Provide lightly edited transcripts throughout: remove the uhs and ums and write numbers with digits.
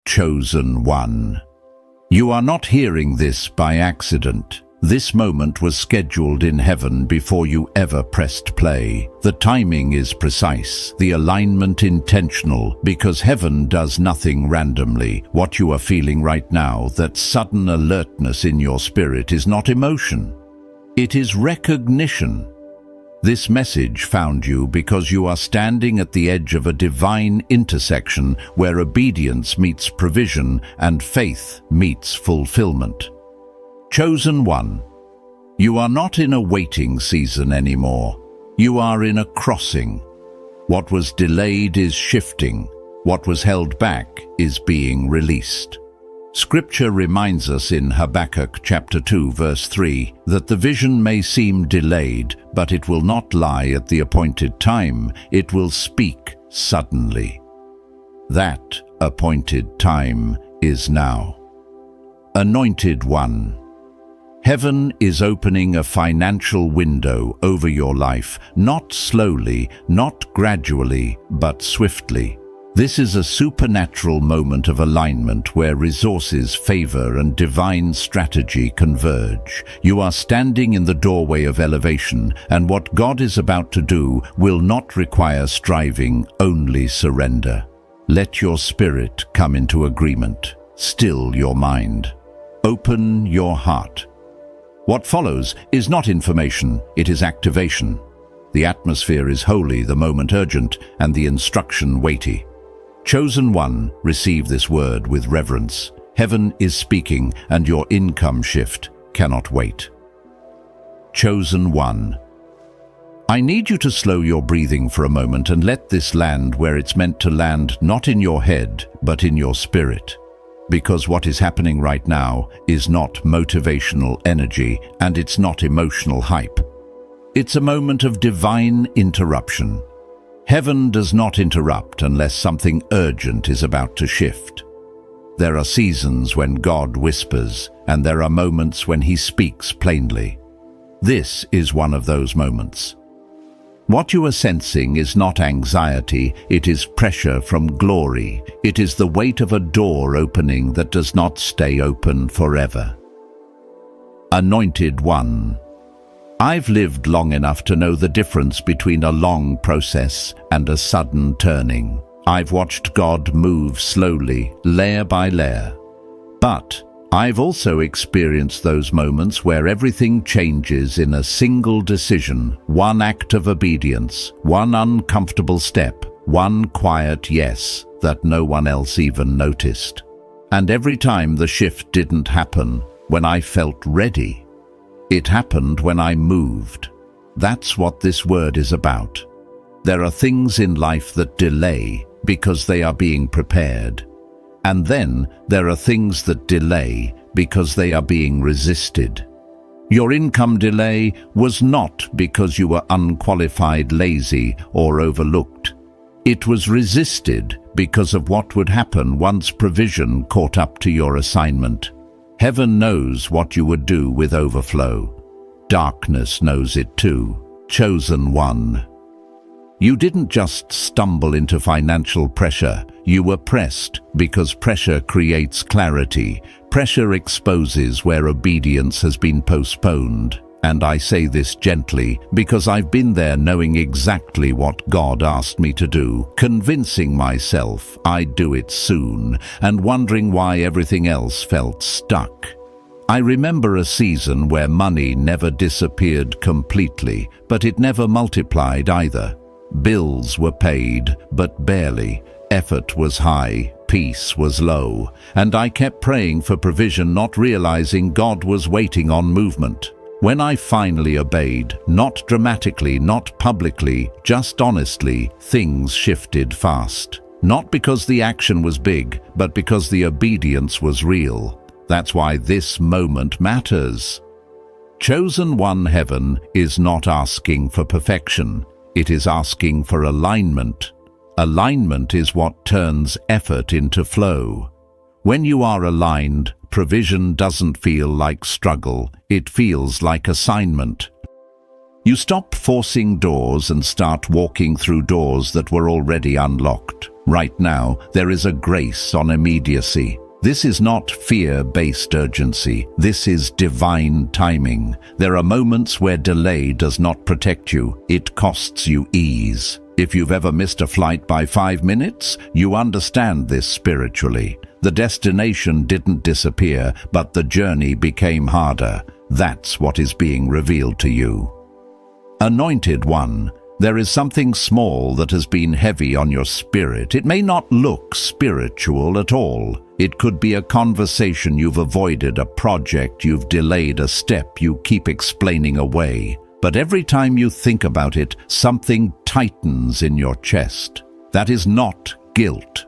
chosen one. You are not hearing this by accident. This moment was scheduled in heaven before you ever pressed play. The timing is precise, the alignment intentional, because heaven does nothing randomly. What you are feeling right now, that sudden alertness in your spirit, is not emotion. It is recognition. This message found you because you are standing at the edge of a divine intersection where obedience meets provision and faith meets fulfillment. Chosen one, you are not in a waiting season anymore. You are in a crossing. What was delayed is shifting. What was held back is being released. Scripture reminds us in Habakkuk chapter 2 verse 3 that the vision may seem delayed, but it will not lie at the appointed time. It will speak suddenly. That appointed time is now. Anointed one. Heaven is opening a financial window over your life, not slowly, not gradually, but swiftly. This is a supernatural moment of alignment where resources, favor, and divine strategy converge. You are standing in the doorway of elevation, and what God is about to do will not require striving, only surrender. Let your spirit come into agreement. Still your mind. Open your heart. What follows is not information, it is activation. The atmosphere is holy, the moment urgent, and the instruction weighty. Chosen one, receive this word with reverence. Heaven is speaking, and your income shift cannot wait. Chosen one. I need you to slow your breathing for a moment and let this land where it's meant to land, not in your head, but in your spirit. Because what is happening right now is not motivational energy, and it's not emotional hype. It's a moment of divine interruption. Heaven does not interrupt unless something urgent is about to shift. There are seasons when God whispers, and there are moments when He speaks plainly. This is one of those moments. What you are sensing is not anxiety, it is pressure from glory. It is the weight of a door opening that does not stay open forever. Anointed one. I've lived long enough to know the difference between a long process and a sudden turning. I've watched God move slowly, layer by layer. But I've also experienced those moments where everything changes in a single decision, one act of obedience, one uncomfortable step, one quiet yes that no one else even noticed. And every time the shift didn't happen when I felt ready. It happened when I moved. That's what this word is about. There are things in life that delay because they are being prepared. And then there are things that delay because they are being resisted. Your income delay was not because you were unqualified, lazy, or overlooked. It was resisted because of what would happen once provision caught up to your assignment. Heaven knows what you would do with overflow. Darkness knows it too. Chosen one. You didn't just stumble into financial pressure. You were pressed because pressure creates clarity. Pressure exposes where obedience has been postponed. And I say this gently because I've been there knowing exactly what God asked me to do, convincing myself I'd do it soon, and wondering why everything else felt stuck. I remember a season where money never disappeared completely, but it never multiplied either. Bills were paid, but barely. Effort was high, peace was low, and I kept praying for provision, not realizing God was waiting on movement. When I finally obeyed, not dramatically, not publicly, just honestly, things shifted fast. Not because the action was big, but because the obedience was real. That's why this moment matters. Chosen one heaven is not asking for perfection. It is asking for alignment. Alignment is what turns effort into flow. When you are aligned, provision doesn't feel like struggle, it feels like assignment. You stop forcing doors and start walking through doors that were already unlocked. Right now, there is a grace on immediacy. This is not fear-based urgency. This is divine timing. There are moments where delay does not protect you. It costs you ease. If you've ever missed a flight by 5 minutes, you understand this spiritually. The destination didn't disappear, but the journey became harder. That's what is being revealed to you. Anointed one, there is something small that has been heavy on your spirit. It may not look spiritual at all. It could be a conversation you've avoided, a project you've delayed, a step you keep explaining away. But every time you think about it, something tightens in your chest. That is not guilt.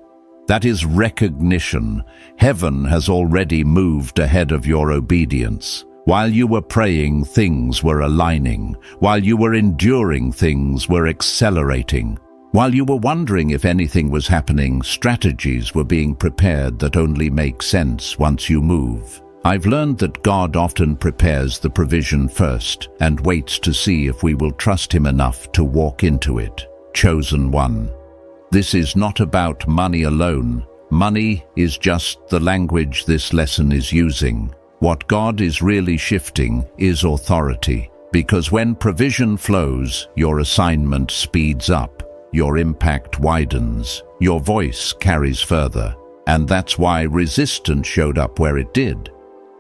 That is recognition. Heaven has already moved ahead of your obedience. While you were praying, things were aligning. While you were enduring, things were accelerating. While you were wondering if anything was happening, strategies were being prepared that only make sense once you move. I've learned that God often prepares the provision first and waits to see if we will trust Him enough to walk into it. Chosen one. This is not about money alone. Money is just the language this lesson is using. What God is really shifting is authority, because when provision flows, your assignment speeds up, your impact widens, your voice carries further, and that's why resistance showed up where it did.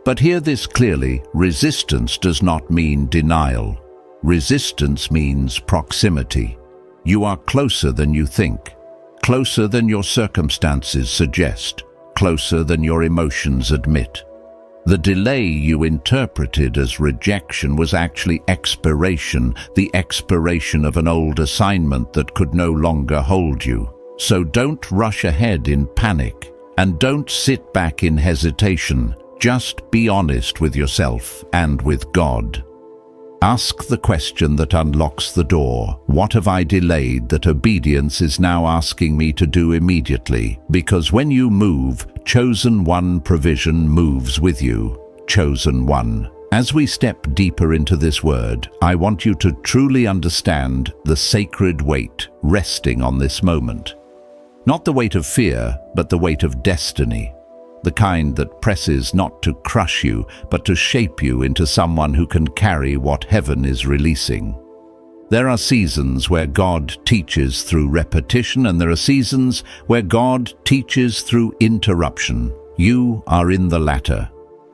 But hear this clearly, resistance does not mean denial. Resistance means proximity. You are closer than you think, closer than your circumstances suggest, closer than your emotions admit. The delay you interpreted as rejection was actually expiration, the expiration of an old assignment that could no longer hold you. So don't rush ahead in panic, and don't sit back in hesitation. Just be honest with yourself and with God. Ask the question that unlocks the door. What have I delayed that obedience is now asking me to do immediately? Because when you move, chosen one provision moves with you. Chosen one. As we step deeper into this word, I want you to truly understand the sacred weight resting on this moment. Not the weight of fear, but the weight of destiny. The kind that presses not to crush you, but to shape you into someone who can carry what heaven is releasing. There are seasons where God teaches through repetition, and there are seasons where God teaches through interruption. You are in the latter.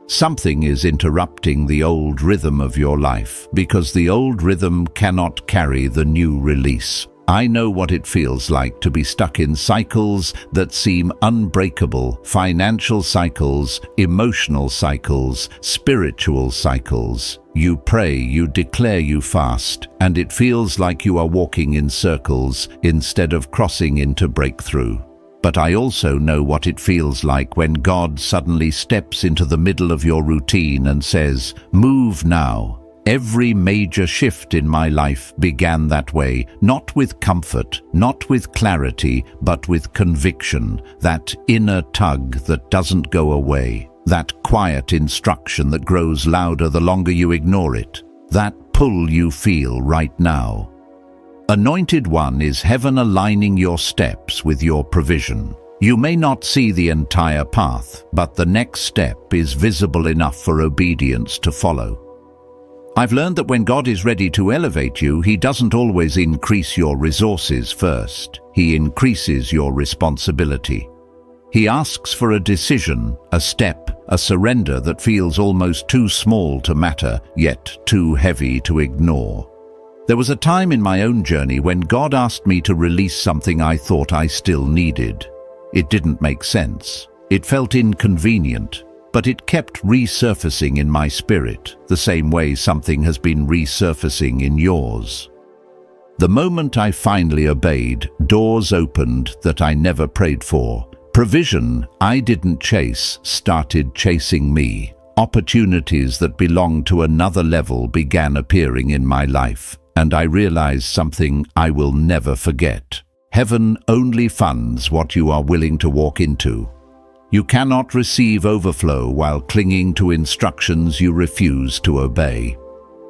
Something is interrupting the old rhythm of your life, because the old rhythm cannot carry the new release. I know what it feels like to be stuck in cycles that seem unbreakable, financial cycles, emotional cycles, spiritual cycles. You pray, you declare, you fast, and it feels like you are walking in circles instead of crossing into breakthrough. But I also know what it feels like when God suddenly steps into the middle of your routine and says, "Move now." Every major shift in my life began that way, not with comfort, not with clarity, but with conviction, that inner tug that doesn't go away, that quiet instruction that grows louder the longer you ignore it, that pull you feel right now. Anointed one is heaven aligning your steps with your provision. You may not see the entire path, but the next step is visible enough for obedience to follow. I've learned that when God is ready to elevate you, He doesn't always increase your resources first. He increases your responsibility. He asks for a decision, a step, a surrender that feels almost too small to matter, yet too heavy to ignore. There was a time in my own journey when God asked me to release something I thought I still needed. It didn't make sense. It felt inconvenient. But it kept resurfacing in my spirit, the same way something has been resurfacing in yours. The moment I finally obeyed, doors opened that I never prayed for. Provision I didn't chase started chasing me. Opportunities that belonged to another level began appearing in my life, and I realized something I will never forget. Heaven only funds what you are willing to walk into. You cannot receive overflow while clinging to instructions you refuse to obey.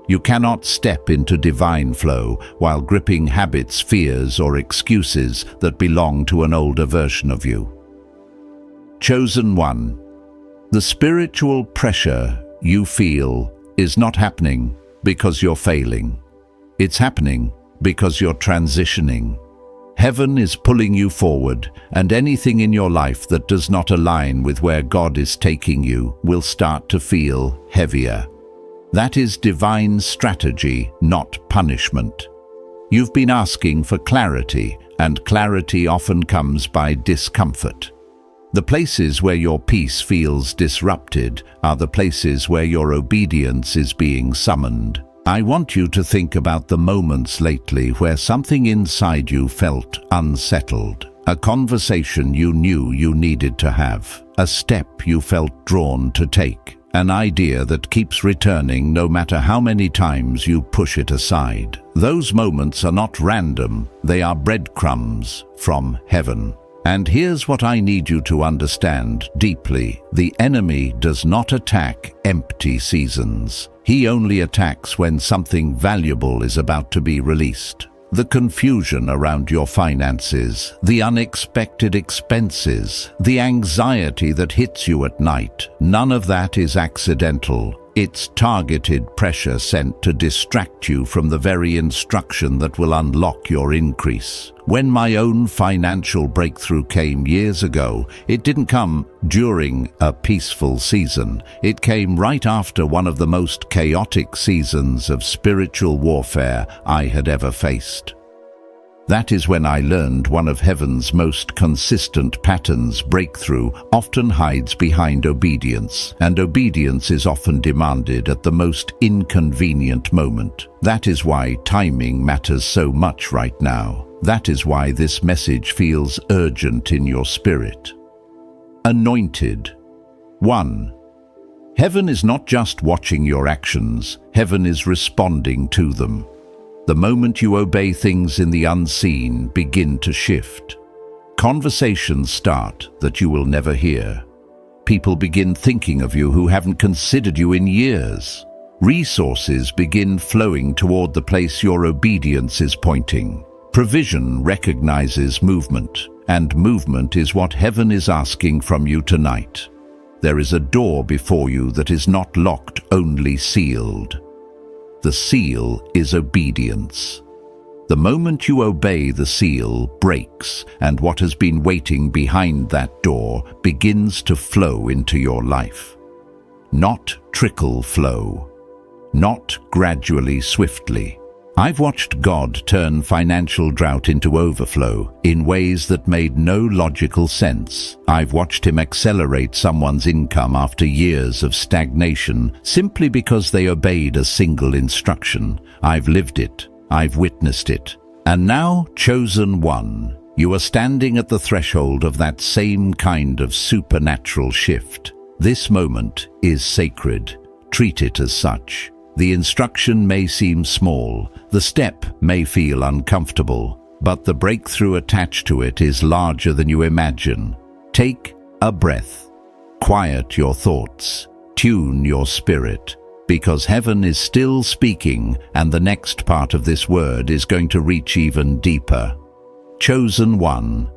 You cannot step into divine flow while gripping habits, fears, or excuses that belong to an older version of you. Chosen one. The spiritual pressure you feel is not happening because you're failing. It's happening because you're transitioning. Heaven is pulling you forward, and anything in your life that does not align with where God is taking you will start to feel heavier. That is divine strategy, not punishment. You've been asking for clarity, and clarity often comes by discomfort. The places where your peace feels disrupted are the places where your obedience is being summoned. I want you to think about the moments lately where something inside you felt unsettled, a conversation you knew you needed to have, a step you felt drawn to take, an idea that keeps returning no matter how many times you push it aside. Those moments are not random, they are breadcrumbs from heaven. And here's what I need you to understand deeply. The enemy does not attack empty seasons. He only attacks when something valuable is about to be released. The confusion around your finances, the unexpected expenses, the anxiety that hits you at night, none of that is accidental. It's targeted pressure sent to distract you from the very instruction that will unlock your increase. When my own financial breakthrough came years ago, it didn't come during a peaceful season. It came right after one of the most chaotic seasons of spiritual warfare I had ever faced. That is when I learned one of heaven's most consistent patterns. Breakthrough often hides behind obedience, and obedience is often demanded at the most inconvenient moment. That is why timing matters so much right now. That is why this message feels urgent in your spirit. Anointed. 1. Heaven is not just watching your actions, heaven is responding to them. The moment you obey, things in the unseen begin to shift. Conversations start that you will never hear. People begin thinking of you who haven't considered you in years. Resources begin flowing toward the place your obedience is pointing. Provision recognizes movement, and movement is what heaven is asking from you tonight. There is a door before you that is not locked, only sealed. The seal is obedience. The moment you obey, the seal breaks, and what has been waiting behind that door begins to flow into your life. Not trickle flow, not gradually, swiftly. I've watched God turn financial drought into overflow in ways that made no logical sense. I've watched him accelerate someone's income after years of stagnation simply because they obeyed a single instruction. I've lived it. I've witnessed it. And now, chosen one, you are standing at the threshold of that same kind of supernatural shift. This moment is sacred. Treat it as such. The instruction may seem small, the step may feel uncomfortable, but the breakthrough attached to it is larger than you imagine. Take a breath, quiet your thoughts, tune your spirit, because heaven is still speaking, and the next part of this word is going to reach even deeper. Chosen one.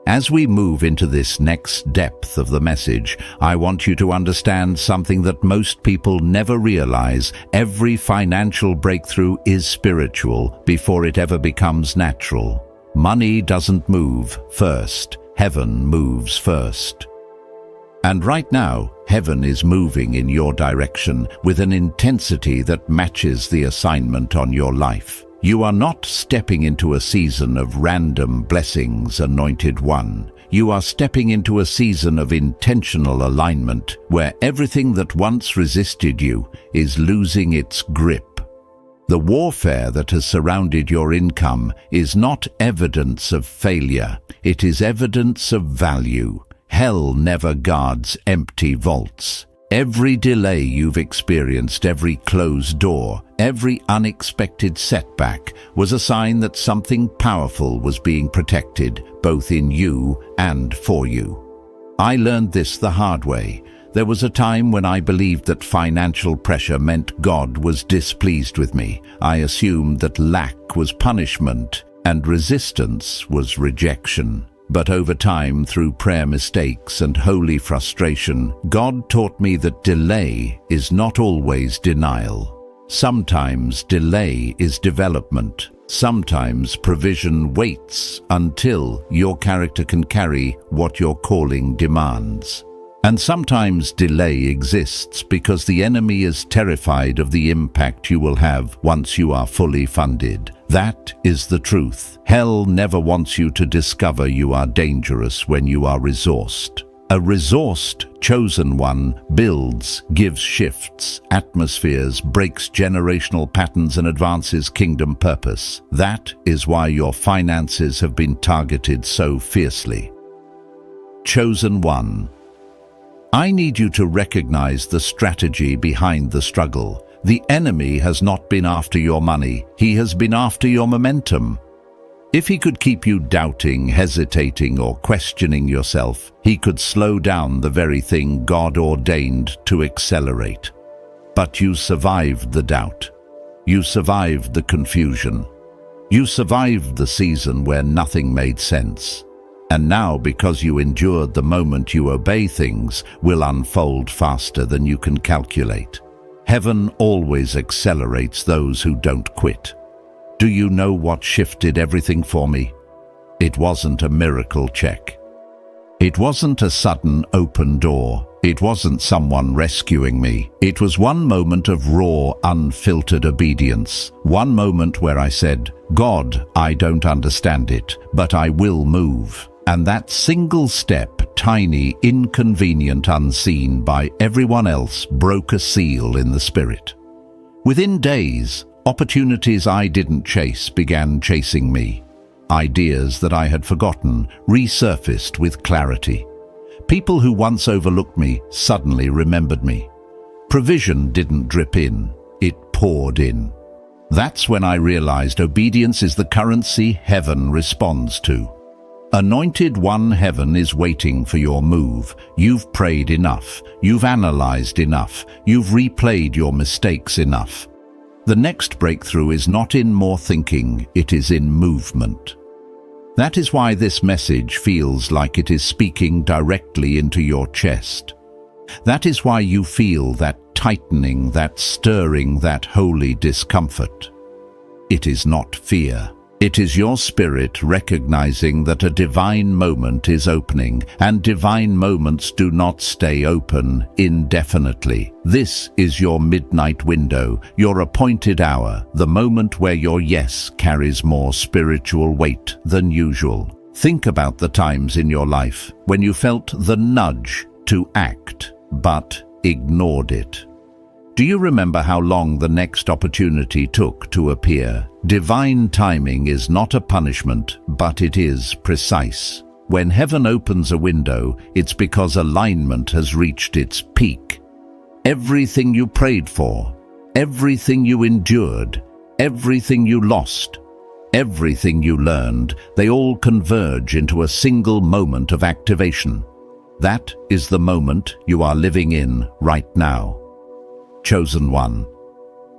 As we move into this next depth of the message, I want you to understand something that most people never realize. Every financial breakthrough is spiritual before it ever becomes natural. Money doesn't move first, heaven moves first. And right now, heaven is moving in your direction with an intensity that matches the assignment on your life. You are not stepping into a season of random blessings, anointed one. You are stepping into a season of intentional alignment where everything that once resisted you is losing its grip. The warfare that has surrounded your income is not evidence of failure. It is evidence of value. Hell never guards empty vaults. Every delay you've experienced, every closed door, every unexpected setback was a sign that something powerful was being protected, both in you and for you. I learned this the hard way. There was a time when I believed that financial pressure meant God was displeased with me. I assumed that lack was punishment and resistance was rejection. But over time, through prayer mistakes and holy frustration, God taught me that delay is not always denial. Sometimes delay is development. Sometimes provision waits until your character can carry what your calling demands. And sometimes delay exists because the enemy is terrified of the impact you will have once you are fully funded. That is the truth. Hell never wants you to discover you are dangerous when you are resourced. A resourced, chosen one builds, gives shifts, atmospheres, breaks generational patterns and advances kingdom purpose. That is why your finances have been targeted so fiercely. Chosen one. I need you to recognize the strategy behind the struggle. The enemy has not been after your money. He has been after your momentum. If he could keep you doubting, hesitating, or questioning yourself, he could slow down the very thing God ordained to accelerate. But you survived the doubt. You survived the confusion. You survived the season where nothing made sense. And now, because you endured the moment you obey, things will unfold faster than you can calculate. Heaven always accelerates those who don't quit. Do you know what shifted everything for me? It wasn't a miracle check. It wasn't a sudden open door. It wasn't someone rescuing me. It was one moment of raw, unfiltered obedience. One moment where I said, God, I don't understand it, but I will move. And that single step, tiny, inconvenient, unseen by everyone else, broke a seal in the spirit. Within days, opportunities I didn't chase began chasing me. Ideas that I had forgotten resurfaced with clarity. People who once overlooked me suddenly remembered me. Provision didn't drip in, it poured in. That's when I realized obedience is the currency heaven responds to. Anointed one, heaven is waiting for your move. You've prayed enough. You've analyzed enough. You've replayed your mistakes enough. The next breakthrough is not in more thinking, it is in movement. That is why this message feels like it is speaking directly into your chest. That is why you feel that tightening, that stirring, that holy discomfort. It is not fear. It is your spirit recognizing that a divine moment is opening, and divine moments do not stay open indefinitely. This is your midnight window, your appointed hour, the moment where your yes carries more spiritual weight than usual. Think about the times in your life when you felt the nudge to act, but ignored it. Do you remember how long the next opportunity took to appear? Divine timing is not a punishment, but it is precise. When heaven opens a window, it's because alignment has reached its peak. Everything you prayed for, everything you endured, everything you lost, everything you learned, they all converge into a single moment of activation. That is the moment you are living in right now. Chosen one.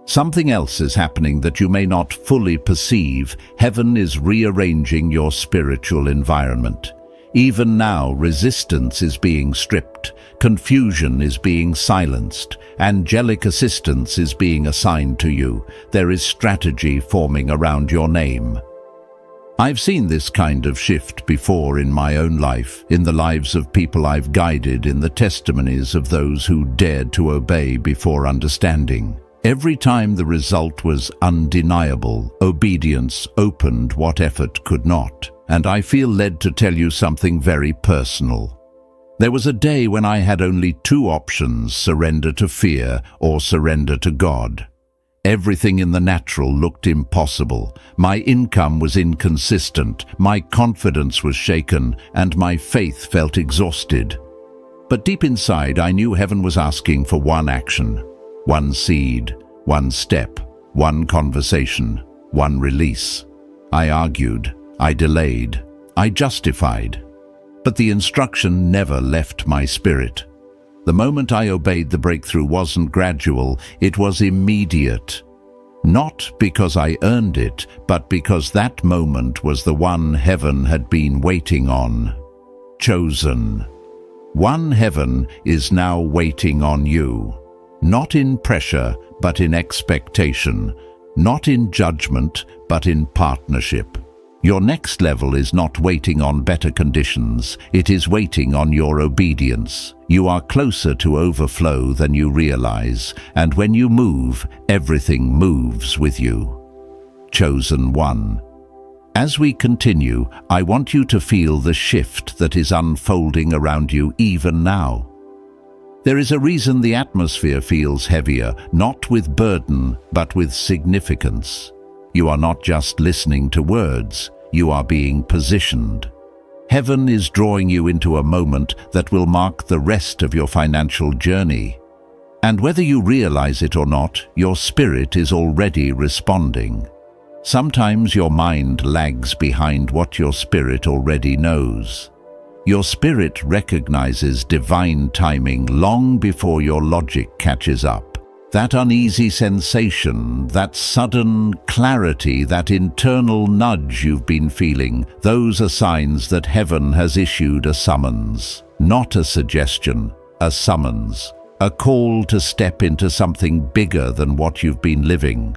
Something else is happening that you may not fully perceive. Heaven is rearranging your spiritual environment. Even now, resistance is being stripped, confusion is being silenced, angelic assistance is being assigned to you. There is strategy forming around your name. I've seen this kind of shift before in my own life, in the lives of people I've guided, in the testimonies of those who dared to obey before understanding. Every time the result was undeniable, obedience opened what effort could not. And I feel led to tell you something very personal. There was a day when I had only two options: surrender to fear or surrender to God. Everything in the natural looked impossible. My income was inconsistent, my confidence was shaken, and my faith felt exhausted. But deep inside, I knew heaven was asking for one action, one seed, one step, one conversation, one release. I argued, I delayed, I justified. But the instruction never left my spirit. The moment I obeyed, the breakthrough wasn't gradual, it was immediate. Not because I earned it, but because that moment was the one heaven had been waiting on. Chosen. One heaven is now waiting on you. Not in pressure, but in expectation. Not in judgment, but in partnership. Your next level is not waiting on better conditions, it is waiting on your obedience. You are closer to overflow than you realize, and when you move, everything moves with you. Chosen one. As we continue, I want you to feel the shift that is unfolding around you even now. There is a reason the atmosphere feels heavier, not with burden, but with significance. You are not just listening to words, you are being positioned. Heaven is drawing you into a moment that will mark the rest of your financial journey. And whether you realize it or not, your spirit is already responding. Sometimes your mind lags behind what your spirit already knows. Your spirit recognizes divine timing long before your logic catches up. That uneasy sensation, that sudden clarity, that internal nudge you've been feeling, those are signs that heaven has issued a summons. Not a suggestion, a summons. A call to step into something bigger than what you've been living.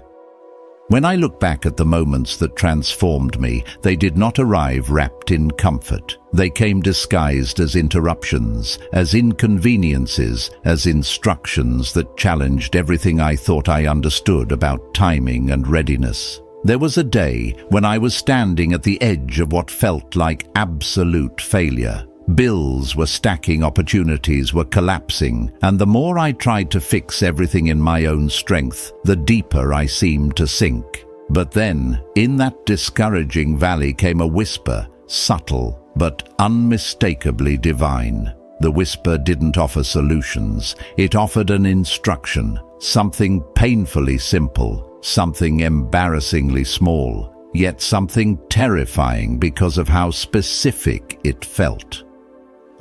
When I look back at the moments that transformed me, they did not arrive wrapped in comfort. They came disguised as interruptions, as inconveniences, as instructions that challenged everything I thought I understood about timing and readiness. There was a day when I was standing at the edge of what felt like absolute failure. Bills were stacking, opportunities were collapsing, and the more I tried to fix everything in my own strength, the deeper I seemed to sink. But then, in that discouraging valley came a whisper, subtle but unmistakably divine. The whisper didn't offer solutions, it offered an instruction, something painfully simple, something embarrassingly small, yet something terrifying because of how specific it felt.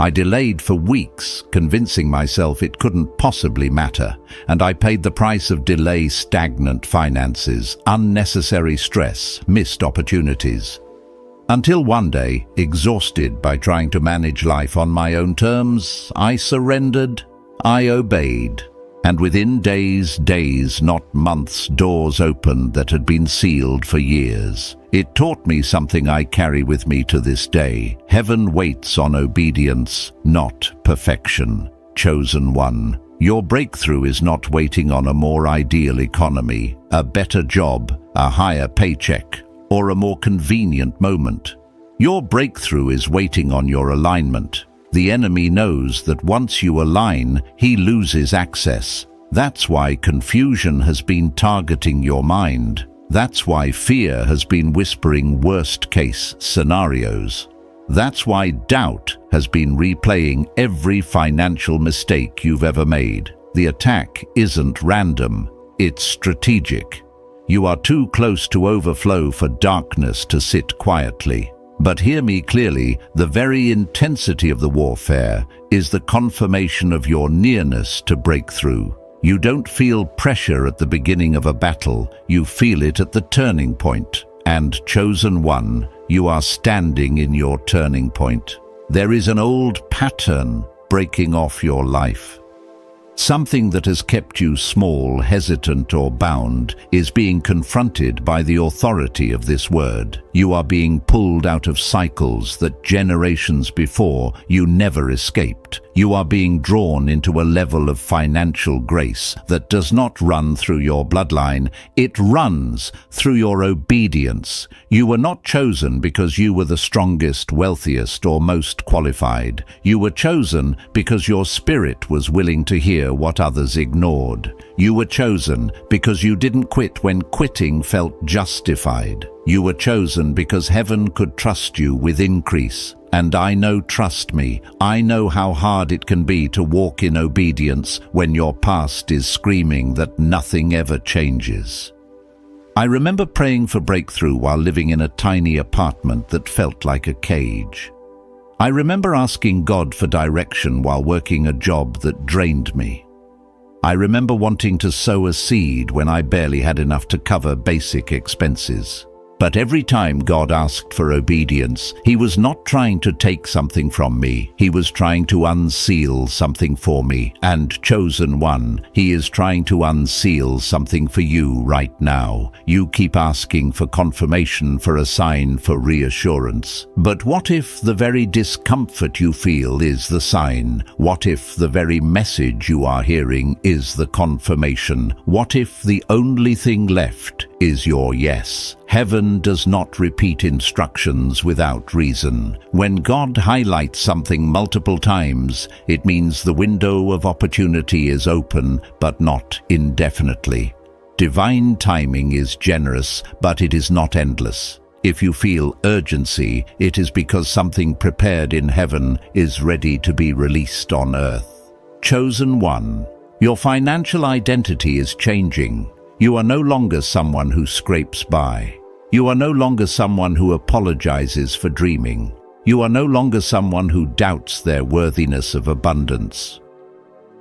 I delayed for weeks, convincing myself it couldn't possibly matter, and I paid the price of delay, stagnant finances, unnecessary stress, missed opportunities. Until one day, exhausted by trying to manage life on my own terms, I surrendered, I obeyed. And within days, not months, doors opened that had been sealed for years. It taught me something I carry with me to this day. Heaven waits on obedience, not perfection. Chosen one. Your breakthrough is not waiting on a more ideal economy, a better job, a higher paycheck, or a more convenient moment. Your breakthrough is waiting on your alignment. The enemy knows that once you align, he loses access. That's why confusion has been targeting your mind. That's why fear has been whispering worst-case scenarios. That's why doubt has been replaying every financial mistake you've ever made. The attack isn't random, it's strategic. You are too close to overflow for darkness to sit quietly. But hear me clearly, the very intensity of the warfare is the confirmation of your nearness to breakthrough. You don't feel pressure at the beginning of a battle, you feel it at the turning point. And chosen one, you are standing in your turning point. There is an old pattern breaking off your life. Something that has kept you small, hesitant, or bound is being confronted by the authority of this word. You are being pulled out of cycles that generations before you never escaped. You are being drawn into a level of financial grace that does not run through your bloodline, it runs through your obedience. You were not chosen because you were the strongest, wealthiest, or most qualified. You were chosen because your spirit was willing to hear what others ignored. You were chosen because you didn't quit when quitting felt justified. You were chosen because heaven could trust you with increase. And I know, trust me, I know how hard it can be to walk in obedience when your past is screaming that nothing ever changes. I remember praying for breakthrough while living in a tiny apartment that felt like a cage. I remember asking God for direction while working a job that drained me. I remember wanting to sow a seed when I barely had enough to cover basic expenses. But every time God asked for obedience, He was not trying to take something from me. He was trying to unseal something for me. And chosen one, He is trying to unseal something for you right now. You keep asking for confirmation, for a sign, for reassurance. But what if the very discomfort you feel is the sign? What if the very message you are hearing is the confirmation? What if the only thing left is your yes? Heaven does not repeat instructions without reason. When God highlights something multiple times, it means the window of opportunity is open, but not indefinitely. Divine timing is generous, but it is not endless. If you feel urgency, it is because something prepared in heaven is ready to be released on earth. Chosen one, your financial identity is changing. You are no longer someone who scrapes by. You are no longer someone who apologizes for dreaming. You are no longer someone who doubts their worthiness of abundance.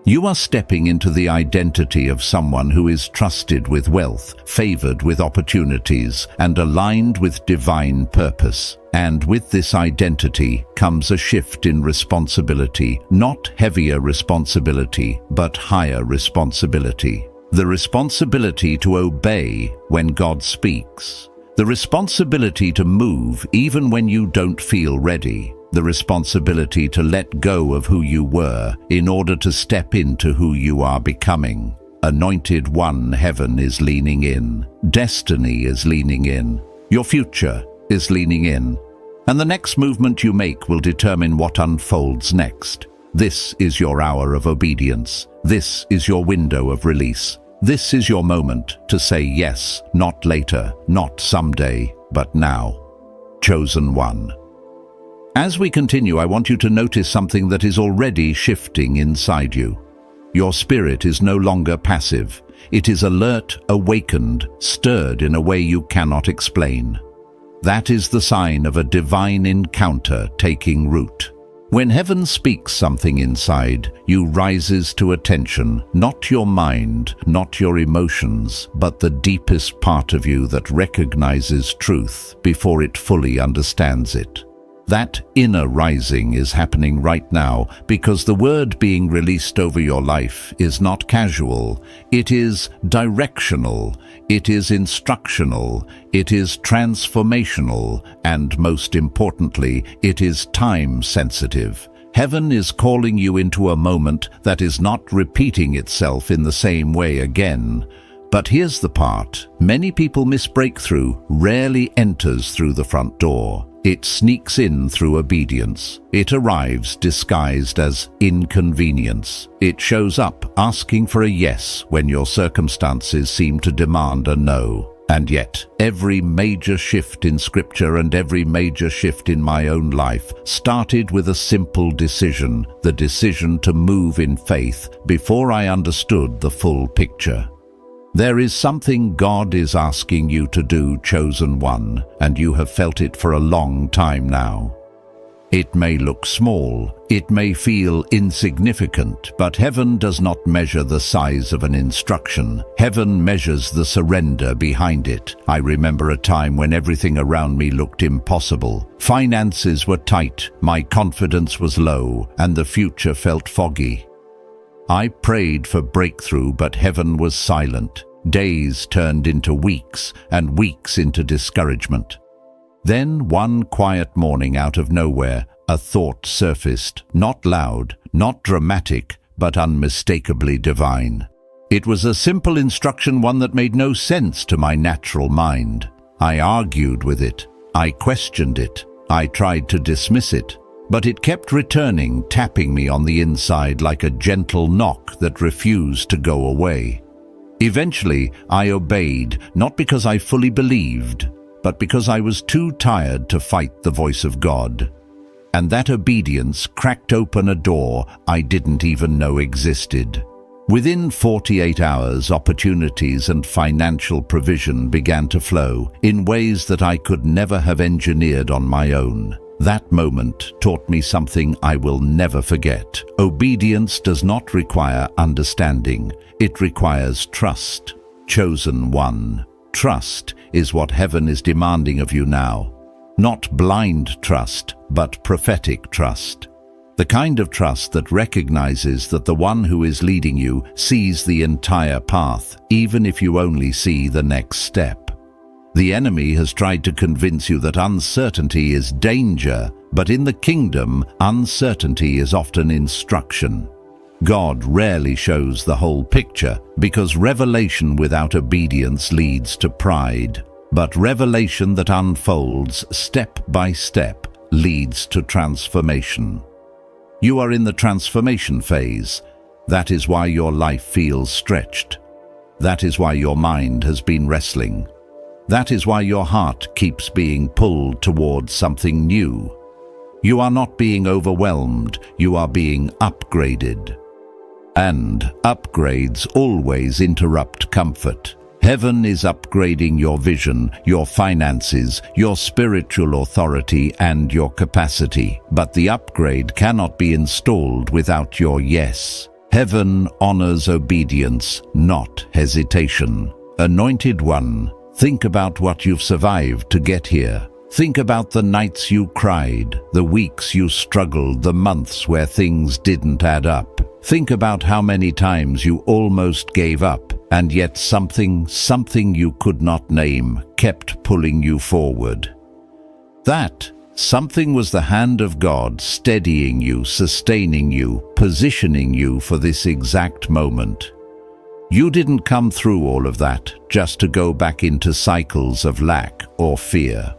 You are stepping into the identity of someone who is trusted with wealth, favored with opportunities, and aligned with divine purpose. And with this identity comes a shift in responsibility, not heavier responsibility, but higher responsibility. The responsibility to obey when God speaks. The responsibility to move even when you don't feel ready. The responsibility to let go of who you were in order to step into who you are becoming. Anointed one, heaven is leaning in. Destiny is leaning in. Your future is leaning in. And the next movement you make will determine what unfolds next. This is your hour of obedience. This is your window of release. This is your moment to say yes, not later, not someday, but now. Chosen one. As we continue, I want you to notice something that is already shifting inside you. Your spirit is no longer passive. It is alert, awakened, stirred in a way you cannot explain. That is the sign of a divine encounter taking root. When heaven speaks something inside, you rises to attention, not your mind, not your emotions, but the deepest part of you that recognizes truth before it fully understands it. That inner rising is happening right now because the word being released over your life is not casual. It is directional, it is instructional, it is transformational, and most importantly, it is time sensitive. Heaven is calling you into a moment that is not repeating itself in the same way again. But here's the part. Many people miss breakthrough, rarely enters through the front door. It sneaks in through obedience. It arrives disguised as inconvenience. It shows up asking for a yes when your circumstances seem to demand a no. And yet, every major shift in Scripture and every major shift in my own life started with a simple decision, the decision to move in faith before I understood the full picture. There is something God is asking you to do, chosen one, and you have felt it for a long time now. It may look small, it may feel insignificant, but heaven does not measure the size of an instruction. Heaven measures the surrender behind it. I remember a time when everything around me looked impossible. Finances were tight, my confidence was low, and the future felt foggy. I prayed for breakthrough, but heaven was silent. Days turned into weeks, and weeks into discouragement. Then, one quiet morning out of nowhere, a thought surfaced, not loud, not dramatic, but unmistakably divine. It was a simple instruction, one that made no sense to my natural mind. I argued with it. I questioned it. I tried to dismiss it. But it kept returning, tapping me on the inside like a gentle knock that refused to go away. Eventually, I obeyed, not because I fully believed, but because I was too tired to fight the voice of God. And that obedience cracked open a door I didn't even know existed. Within 48 hours, opportunities and financial provision began to flow in ways that I could never have engineered on my own. That moment taught me something I will never forget. Obedience does not require understanding. It requires trust. Chosen one. Trust is what heaven is demanding of you now. Not blind trust, but prophetic trust. The kind of trust that recognizes that the one who is leading you sees the entire path, even if you only see the next step. The enemy has tried to convince you that uncertainty is danger, but in the kingdom, uncertainty is often instruction. God rarely shows the whole picture, because revelation without obedience leads to pride. But revelation that unfolds step by step leads to transformation. You are in the transformation phase. That is why your life feels stretched. That is why your mind has been wrestling. That is why your heart keeps being pulled towards something new. You are not being overwhelmed, you are being upgraded. And upgrades always interrupt comfort. Heaven is upgrading your vision, your finances, your spiritual authority, and your capacity. But the upgrade cannot be installed without your yes. Heaven honors obedience, not hesitation. Anointed one, think about what you've survived to get here. Think about the nights you cried, the weeks you struggled, the months where things didn't add up. Think about how many times you almost gave up, and yet something you could not name kept pulling you forward. That something was the hand of God steadying you, sustaining you, positioning you for this exact moment. You didn't come through all of that just to go back into cycles of lack or fear.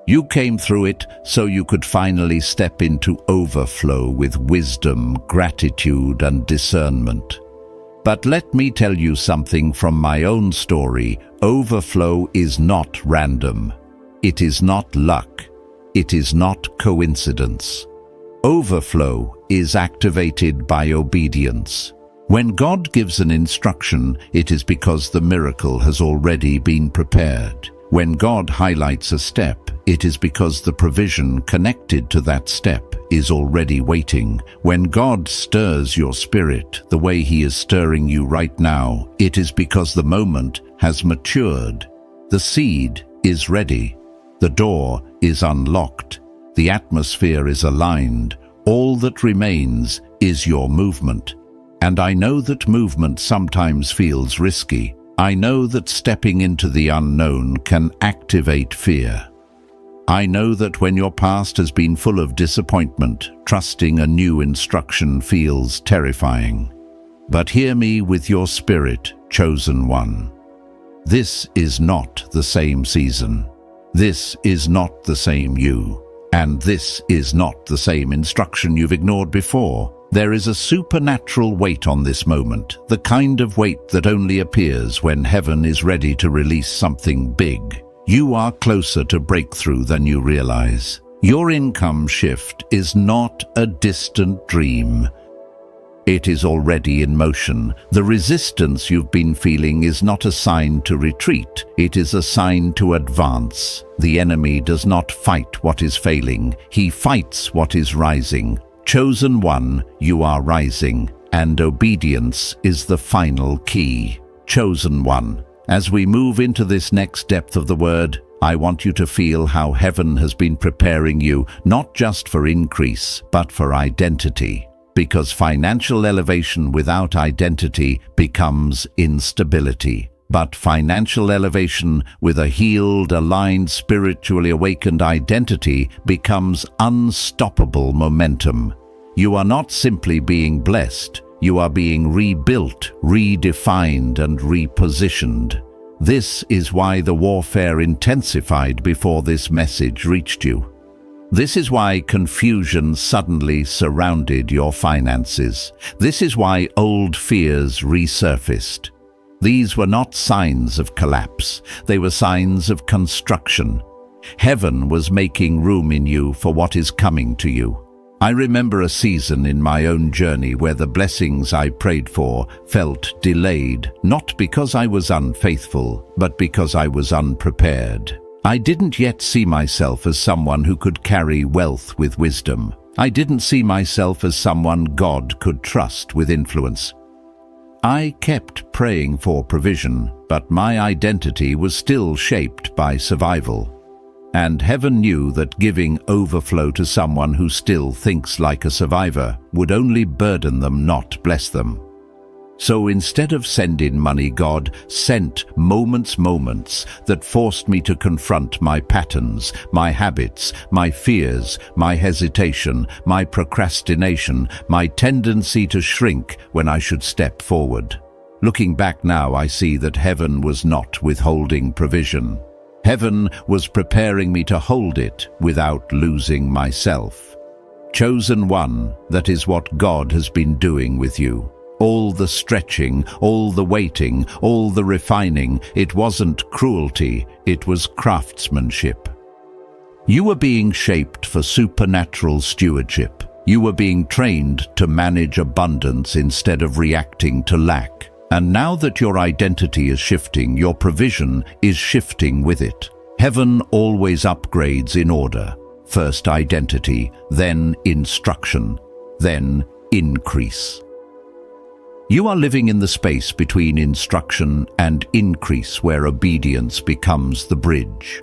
You came through it so you could finally step into overflow with wisdom, gratitude, and discernment. But let me tell you something from my own story. Overflow is not random. It is not luck. It is not coincidence. Overflow is activated by obedience. When God gives an instruction, it is because the miracle has already been prepared. When God highlights a step, it is because the provision connected to that step is already waiting. When God stirs your spirit the way He is stirring you right now, it is because the moment has matured. The seed is ready. The door is unlocked. The atmosphere is aligned. All that remains is your movement. And I know that movement sometimes feels risky. I know that stepping into the unknown can activate fear. I know that when your past has been full of disappointment, trusting a new instruction feels terrifying. But hear me with your spirit, chosen one. This is not the same season. This is not the same you. And this is not the same instruction you've ignored before. There is a supernatural weight on this moment, the kind of weight that only appears when heaven is ready to release something big. You are closer to breakthrough than you realize. Your income shift is not a distant dream. It is already in motion. The resistance you've been feeling is not a sign to retreat. It is a sign to advance. The enemy does not fight what is failing. He fights what is rising. Chosen one, you are rising, and obedience is the final key. Chosen one, as we move into this next depth of the word, I want you to feel how heaven has been preparing you, not just for increase, but for identity. Because financial elevation without identity becomes instability. But financial elevation with a healed, aligned, spiritually awakened identity becomes unstoppable momentum. You are not simply being blessed, you are being rebuilt, redefined, and repositioned. This is why the warfare intensified before this message reached you. This is why confusion suddenly surrounded your finances. This is why old fears resurfaced. These were not signs of collapse, they were signs of construction. Heaven was making room in you for what is coming to you. I remember a season in my own journey where the blessings I prayed for felt delayed, not because I was unfaithful, but because I was unprepared. I didn't yet see myself as someone who could carry wealth with wisdom. I didn't see myself as someone God could trust with influence. I kept praying for provision, but my identity was still shaped by survival. And heaven knew that giving overflow to someone who still thinks like a survivor would only burden them, not bless them. So instead of sending money, God sent moments that forced me to confront my patterns, my habits, my fears, my hesitation, my procrastination, my tendency to shrink when I should step forward. Looking back now, I see that heaven was not withholding provision. Heaven was preparing me to hold it without losing myself. Chosen one, that is what God has been doing with you. All the stretching, all the waiting, all the refining, it wasn't cruelty, it was craftsmanship. You were being shaped for supernatural stewardship. You were being trained to manage abundance instead of reacting to lack. And now that your identity is shifting, your provision is shifting with it. Heaven always upgrades in order. First identity, then instruction, then increase. You are living in the space between instruction and increase, where obedience becomes the bridge.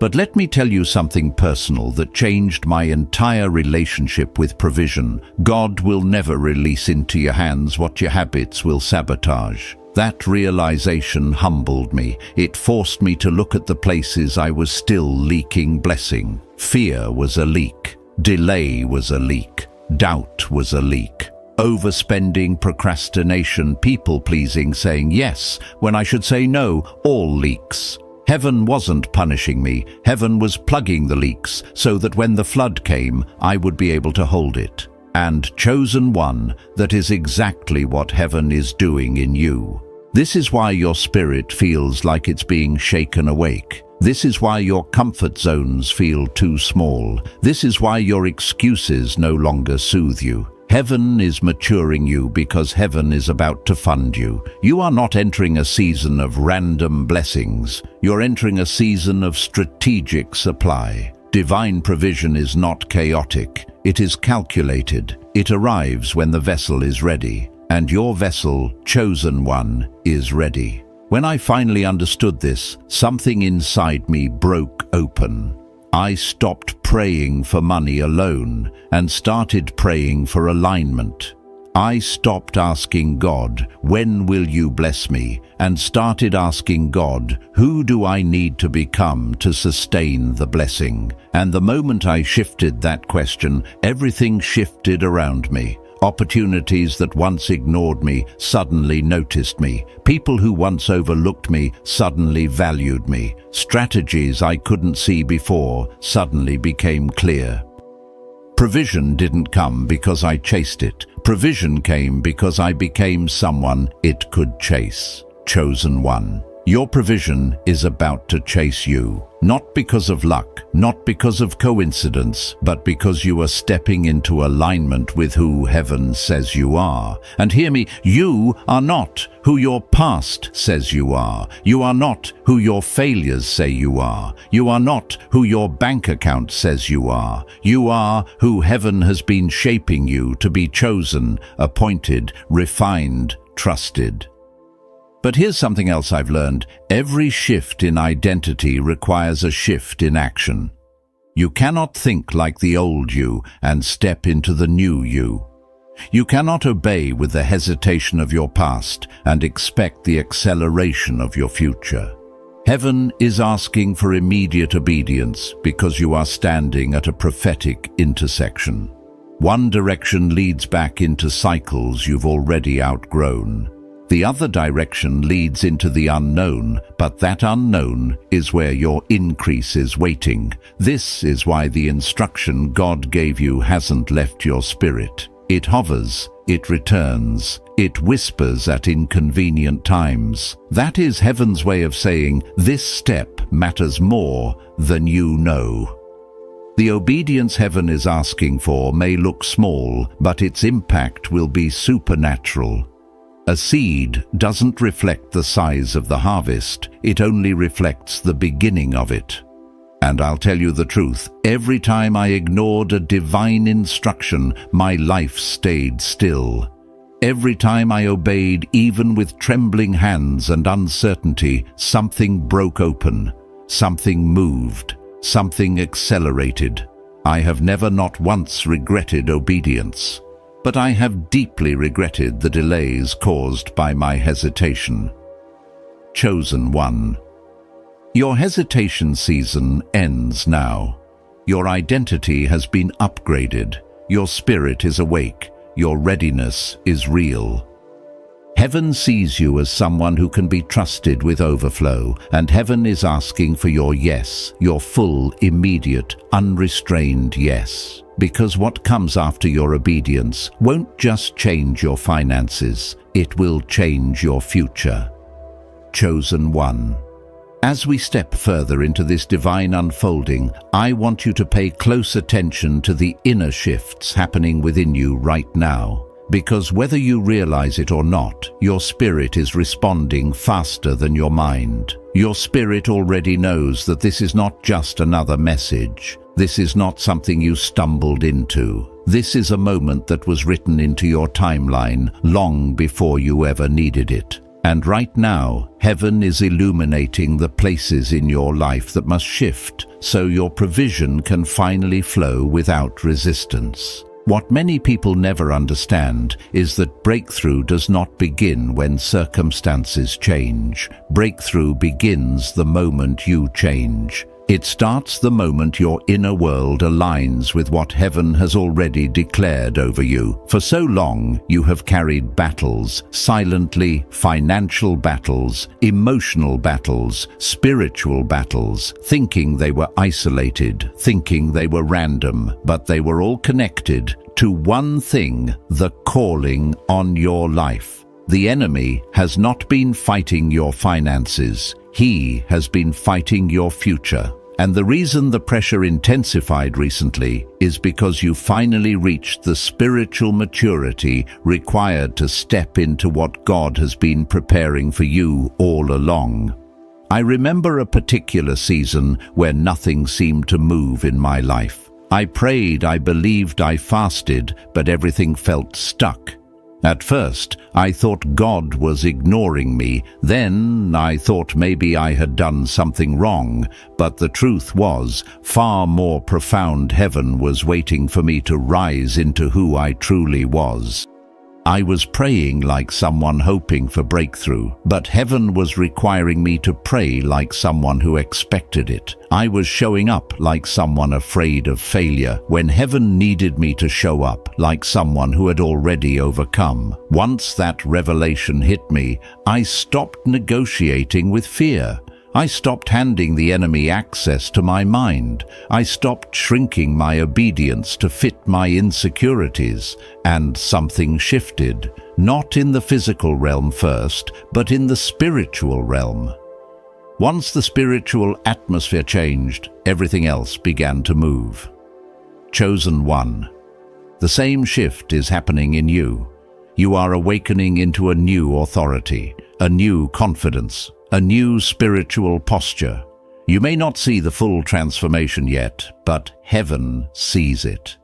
But let me tell you something personal that changed my entire relationship with provision. God will never release into your hands what your habits will sabotage. That realization humbled me. It forced me to look at the places I was still leaking blessing. Fear was a leak. Delay was a leak. Doubt was a leak. Overspending, procrastination, people-pleasing, saying yes when I should say no, all leaks. Heaven wasn't punishing me. Heaven was plugging the leaks so that when the flood came, I would be able to hold it. And chosen one, that is exactly what heaven is doing in you. This is why your spirit feels like it's being shaken awake. This is why your comfort zones feel too small. This is why your excuses no longer soothe you. Heaven is maturing you because heaven is about to fund you. You are not entering a season of random blessings. You're entering a season of strategic supply. Divine provision is not chaotic. It is calculated. It arrives when the vessel is ready. And your vessel, chosen one, is ready. When I finally understood this, something inside me broke open. I stopped praying for money alone and started praying for alignment. I stopped asking God, when will you bless me? And started asking God, who do I need to become to sustain the blessing? And the moment I shifted that question, everything shifted around me. Opportunities that once ignored me suddenly noticed me. People who once overlooked me suddenly valued me. Strategies I couldn't see before suddenly became clear. Provision didn't come because I chased it. Provision came because I became someone it could chase. Chosen one. Your provision is about to chase you. Not because of luck, not because of coincidence, but because you are stepping into alignment with who heaven says you are. And hear me, you are not who your past says you are. You are not who your failures say you are. You are not who your bank account says you are. You are who heaven has been shaping you to be: chosen, appointed, refined, trusted. But here's something else I've learned. Every shift in identity requires a shift in action. You cannot think like the old you and step into the new you. You cannot obey with the hesitation of your past and expect the acceleration of your future. Heaven is asking for immediate obedience because you are standing at a prophetic intersection. One direction leads back into cycles you've already outgrown. The other direction leads into the unknown, but that unknown is where your increase is waiting. This is why the instruction God gave you hasn't left your spirit. It hovers, it returns, it whispers at inconvenient times. That is heaven's way of saying, this step matters more than you know. The obedience heaven is asking for may look small, but its impact will be supernatural. A seed doesn't reflect the size of the harvest, it only reflects the beginning of it. And I'll tell you the truth, every time I ignored a divine instruction, my life stayed still. Every time I obeyed, even with trembling hands and uncertainty, something broke open, something moved, something accelerated. I have never not once regretted obedience, but I have deeply regretted the delays caused by my hesitation. Chosen one. Your hesitation season ends now. Your identity has been upgraded. Your spirit is awake. Your readiness is real. Heaven sees you as someone who can be trusted with overflow, and heaven is asking for your yes, your full, immediate, unrestrained yes. Because what comes after your obedience won't just change your finances, it will change your future. Chosen one. As we step further into this divine unfolding, I want you to pay close attention to the inner shifts happening within you right now. Because whether you realize it or not, your spirit is responding faster than your mind. Your spirit already knows that this is not just another message. This is not something you stumbled into. This is a moment that was written into your timeline long before you ever needed it. And right now, heaven is illuminating the places in your life that must shift so your provision can finally flow without resistance. What many people never understand is that breakthrough does not begin when circumstances change. Breakthrough begins the moment you change. It starts the moment your inner world aligns with what heaven has already declared over you. For so long, you have carried battles, silently, financial battles, emotional battles, spiritual battles, thinking they were isolated, thinking they were random, but they were all connected to one thing, the calling on your life. The enemy has not been fighting your finances. He has been fighting your future. And the reason the pressure intensified recently is because you finally reached the spiritual maturity required to step into what God has been preparing for you all along. I remember a particular season where nothing seemed to move in my life. I prayed, I believed, I fasted, but everything felt stuck. At first, I thought God was ignoring me. Then I thought maybe I had done something wrong. But the truth was, far more profound heaven was waiting for me to rise into who I truly was. I was praying like someone hoping for breakthrough, but heaven was requiring me to pray like someone who expected it. I was showing up like someone afraid of failure, when heaven needed me to show up like someone who had already overcome. Once that revelation hit me, I stopped negotiating with fear. I stopped handing the enemy access to my mind. I stopped shrinking my obedience to fit my insecurities. And something shifted, not in the physical realm first, but in the spiritual realm. Once the spiritual atmosphere changed, everything else began to move. Chosen one. The same shift is happening in you. You are awakening into a new authority, a new confidence, a new spiritual posture. You may not see the full transformation yet, but heaven sees it.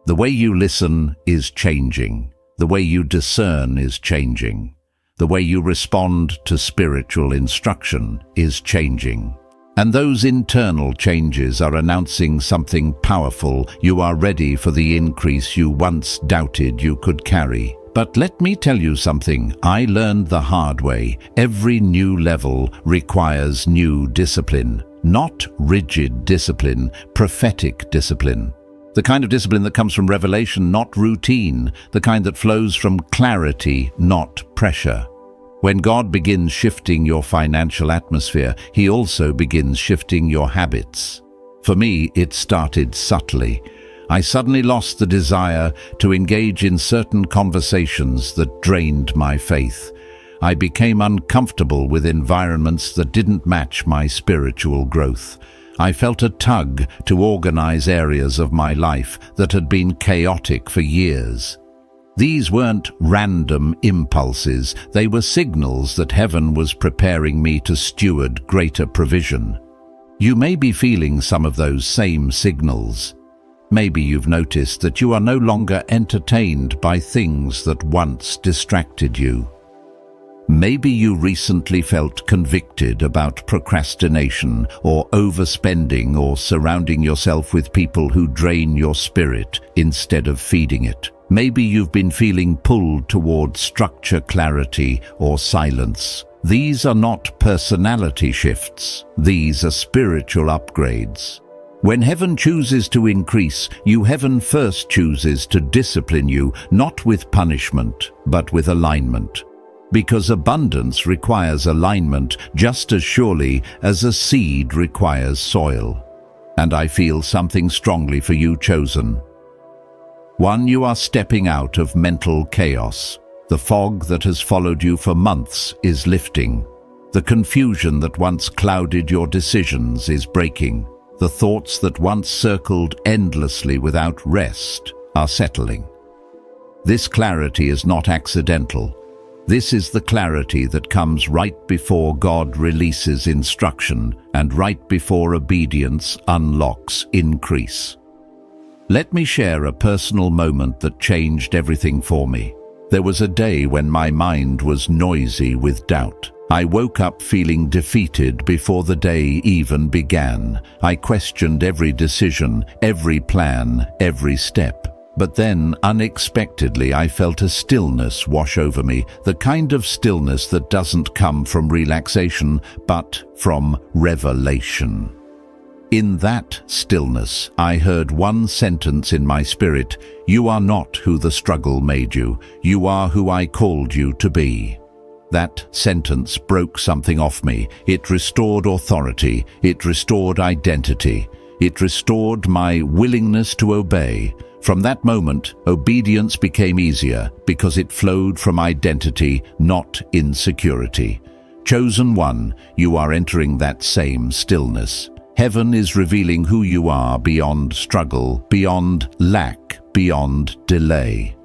The way you listen is changing. The way you discern is changing. The way you respond to spiritual instruction is changing. And those internal changes are announcing something powerful. You are ready for the increase you once doubted you could carry. But let me tell you something I learned the hard way. Every new level requires new discipline. Not rigid discipline, prophetic discipline. The kind of discipline that comes from revelation, not routine. The kind that flows from clarity, not pressure. When God begins shifting your financial atmosphere, He also begins shifting your habits. For me, it started subtly. I suddenly lost the desire to engage in certain conversations that drained my faith. I became uncomfortable with environments that didn't match my spiritual growth. I felt a tug to organize areas of my life that had been chaotic for years. These weren't random impulses, they were signals that heaven was preparing me to steward greater provision. You may be feeling some of those same signals. Maybe you've noticed that you are no longer entertained by things that once distracted you. Maybe you recently felt convicted about procrastination or overspending or surrounding yourself with people who drain your spirit instead of feeding it. Maybe you've been feeling pulled toward structure, clarity, or silence. These are not personality shifts. These are spiritual upgrades. When heaven chooses to increase you, heaven first chooses to discipline you, not with punishment, but with alignment. Because abundance requires alignment just as surely as a seed requires soil. And I feel something strongly for you, chosen. 1. You are stepping out of mental chaos. The fog that has followed you for months is lifting. The confusion that once clouded your decisions is breaking. The thoughts that once circled endlessly without rest are settling. This clarity is not accidental. This is the clarity that comes right before God releases instruction and right before obedience unlocks increase. Let me share a personal moment that changed everything for me. There was a day when my mind was noisy with doubt. I woke up feeling defeated before the day even began. I questioned every decision, every plan, every step. But then, unexpectedly, I felt a stillness wash over me, the kind of stillness that doesn't come from relaxation, but from revelation. In that stillness, I heard one sentence in my spirit: "You are not who the struggle made you. You are who I called you to be." That sentence broke something off me. It restored authority. It restored identity. It restored my willingness to obey. From that moment, obedience became easier because it flowed from identity, not insecurity. Chosen one, you are entering that same stillness. Heaven is revealing who you are beyond struggle, beyond lack, beyond delay.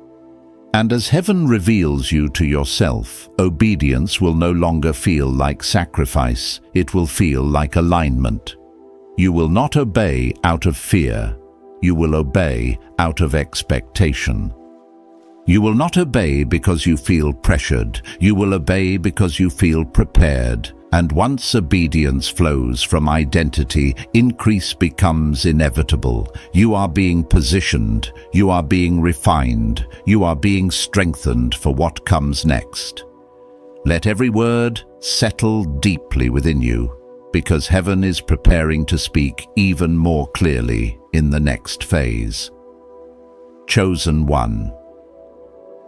And as heaven reveals you to yourself, obedience will no longer feel like sacrifice. It will feel like alignment. You will not obey out of fear. You will obey out of expectation. You will not obey because you feel pressured. You will obey because you feel prepared. And once obedience flows from identity, increase becomes inevitable. You are being positioned. You are being refined. You are being strengthened for what comes next. Let every word settle deeply within you, because heaven is preparing to speak even more clearly in the next phase. Chosen one.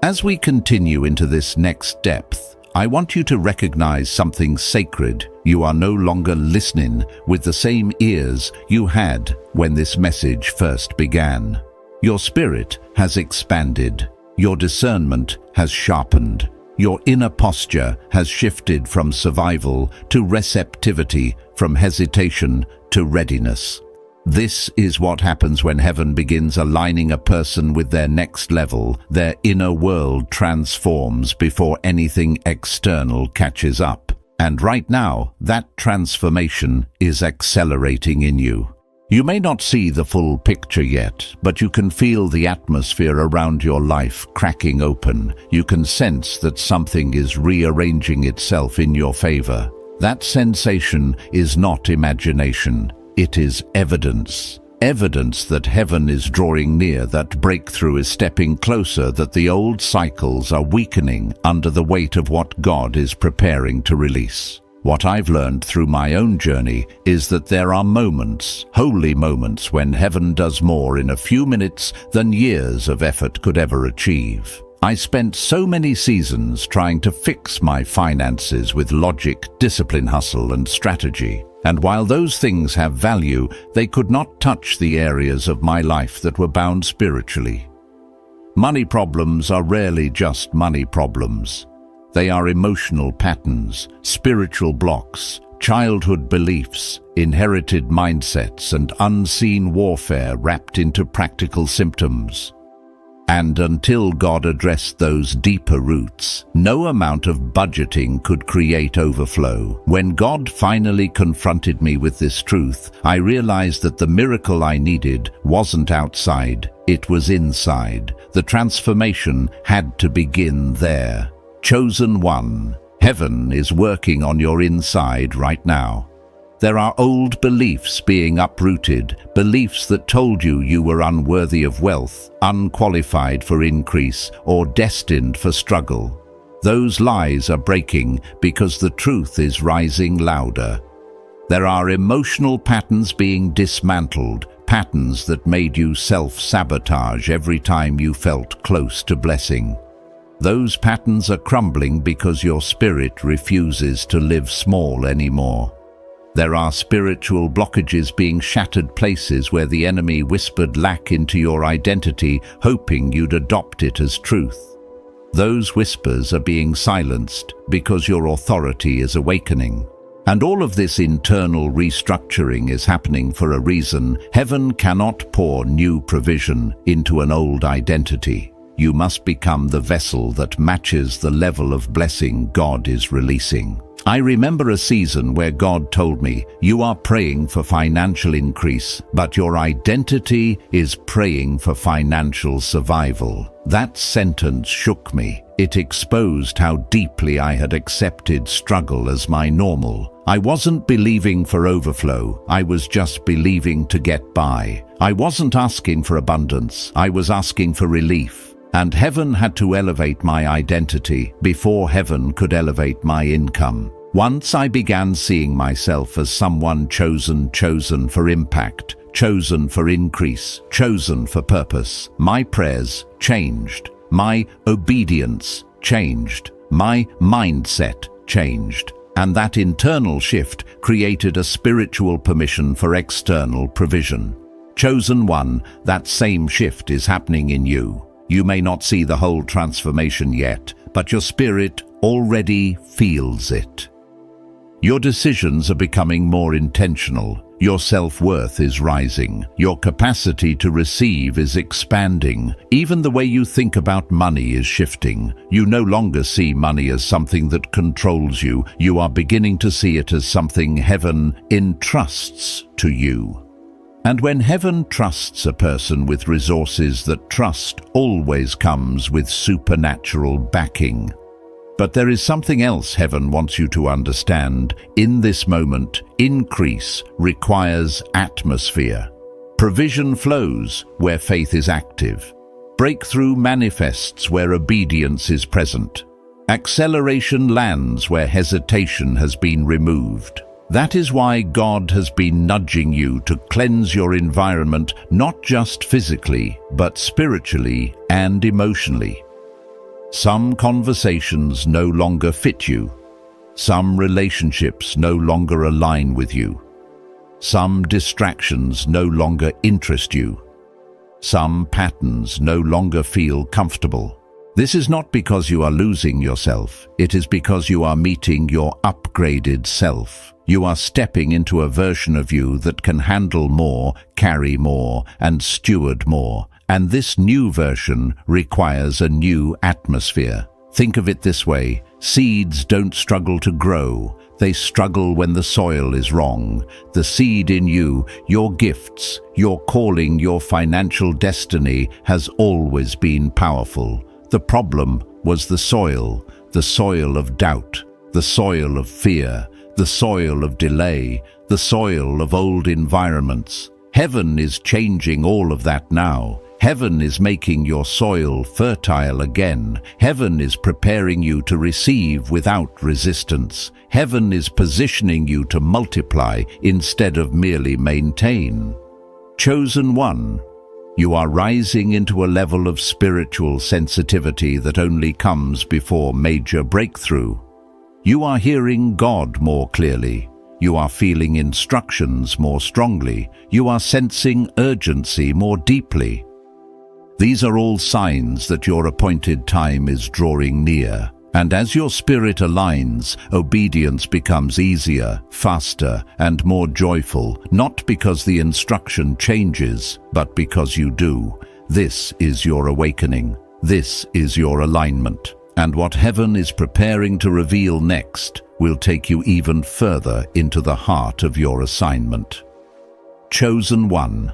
As we continue into this next depth, I want you to recognize something sacred. You are no longer listening with the same ears you had when this message first began. Your spirit has expanded. Your discernment has sharpened. Your inner posture has shifted from survival to receptivity, from hesitation to readiness. This is what happens when heaven begins aligning a person with their next level. Their inner world transforms before anything external catches up. And right now, that transformation is accelerating in you. You may not see the full picture yet, but you can feel the atmosphere around your life cracking open. You can sense that something is rearranging itself in your favor. That sensation is not imagination. It is evidence. Evidence that heaven is drawing near, that breakthrough is stepping closer, that the old cycles are weakening under the weight of what God is preparing to release. What I've learned through my own journey is that there are moments, holy moments, when heaven does more in a few minutes than years of effort could ever achieve. I spent so many seasons trying to fix my finances with logic, discipline, hustle, and strategy. And while those things have value, they could not touch the areas of my life that were bound spiritually. Money problems are rarely just money problems. They are emotional patterns, spiritual blocks, childhood beliefs, inherited mindsets, and unseen warfare wrapped into practical symptoms. And until God addressed those deeper roots, no amount of budgeting could create overflow. When God finally confronted me with this truth, I realized that the miracle I needed wasn't outside, it was inside. The transformation had to begin there. Chosen one, heaven is working on your inside right now. There are old beliefs being uprooted, beliefs that told you you were unworthy of wealth, unqualified for increase, or destined for struggle. Those lies are breaking because the truth is rising louder. There are emotional patterns being dismantled, patterns that made you self-sabotage every time you felt close to blessing. Those patterns are crumbling because your spirit refuses to live small anymore. There are spiritual blockages being shattered, places where the enemy whispered lack into your identity, hoping you'd adopt it as truth. Those whispers are being silenced because your authority is awakening. And all of this internal restructuring is happening for a reason. Heaven cannot pour new provision into an old identity. You must become the vessel that matches the level of blessing God is releasing. I remember a season where God told me, "You are praying for financial increase, but your identity is praying for financial survival." That sentence shook me. It exposed how deeply I had accepted struggle as my normal. I wasn't believing for overflow, I was just believing to get by. I wasn't asking for abundance, I was asking for relief. And heaven had to elevate my identity before heaven could elevate my income. Once I began seeing myself as someone chosen for impact, chosen for increase, chosen for purpose, my prayers changed, my obedience changed, my mindset changed. And that internal shift created a spiritual permission for external provision. Chosen one, that same shift is happening in you. You may not see the whole transformation yet, but your spirit already feels it. Your decisions are becoming more intentional. Your self-worth is rising. Your capacity to receive is expanding. Even the way you think about money is shifting. You no longer see money as something that controls you. You are beginning to see it as something heaven entrusts to you. And when heaven trusts a person with resources, that trust always comes with supernatural backing. But there is something else heaven wants you to understand. In this moment, increase requires atmosphere. Provision flows where faith is active. Breakthrough manifests where obedience is present. Acceleration lands where hesitation has been removed. That is why God has been nudging you to cleanse your environment, not just physically, but spiritually and emotionally. Some conversations no longer fit you. Some relationships no longer align with you. Some distractions no longer interest you. Some patterns no longer feel comfortable. This is not because you are losing yourself. It is because you are meeting your upgraded self. You are stepping into a version of you that can handle more, carry more, and steward more. And this new version requires a new atmosphere. Think of it this way: seeds don't struggle to grow. They struggle when the soil is wrong. The seed in you, your gifts, your calling, your financial destiny has always been powerful. The problem was the soil of doubt, the soil of fear, the soil of delay, the soil of old environments. Heaven is changing all of that now. Heaven is making your soil fertile again. Heaven is preparing you to receive without resistance. Heaven is positioning you to multiply instead of merely maintain. Chosen one, you are rising into a level of spiritual sensitivity that only comes before major breakthrough. You are hearing God more clearly. You are feeling instructions more strongly. You are sensing urgency more deeply. These are all signs that your appointed time is drawing near. And as your spirit aligns, obedience becomes easier, faster, and more joyful, not because the instruction changes, but because you do. This is your awakening. This is your alignment. And what heaven is preparing to reveal next will take you even further into the heart of your assignment. Chosen one.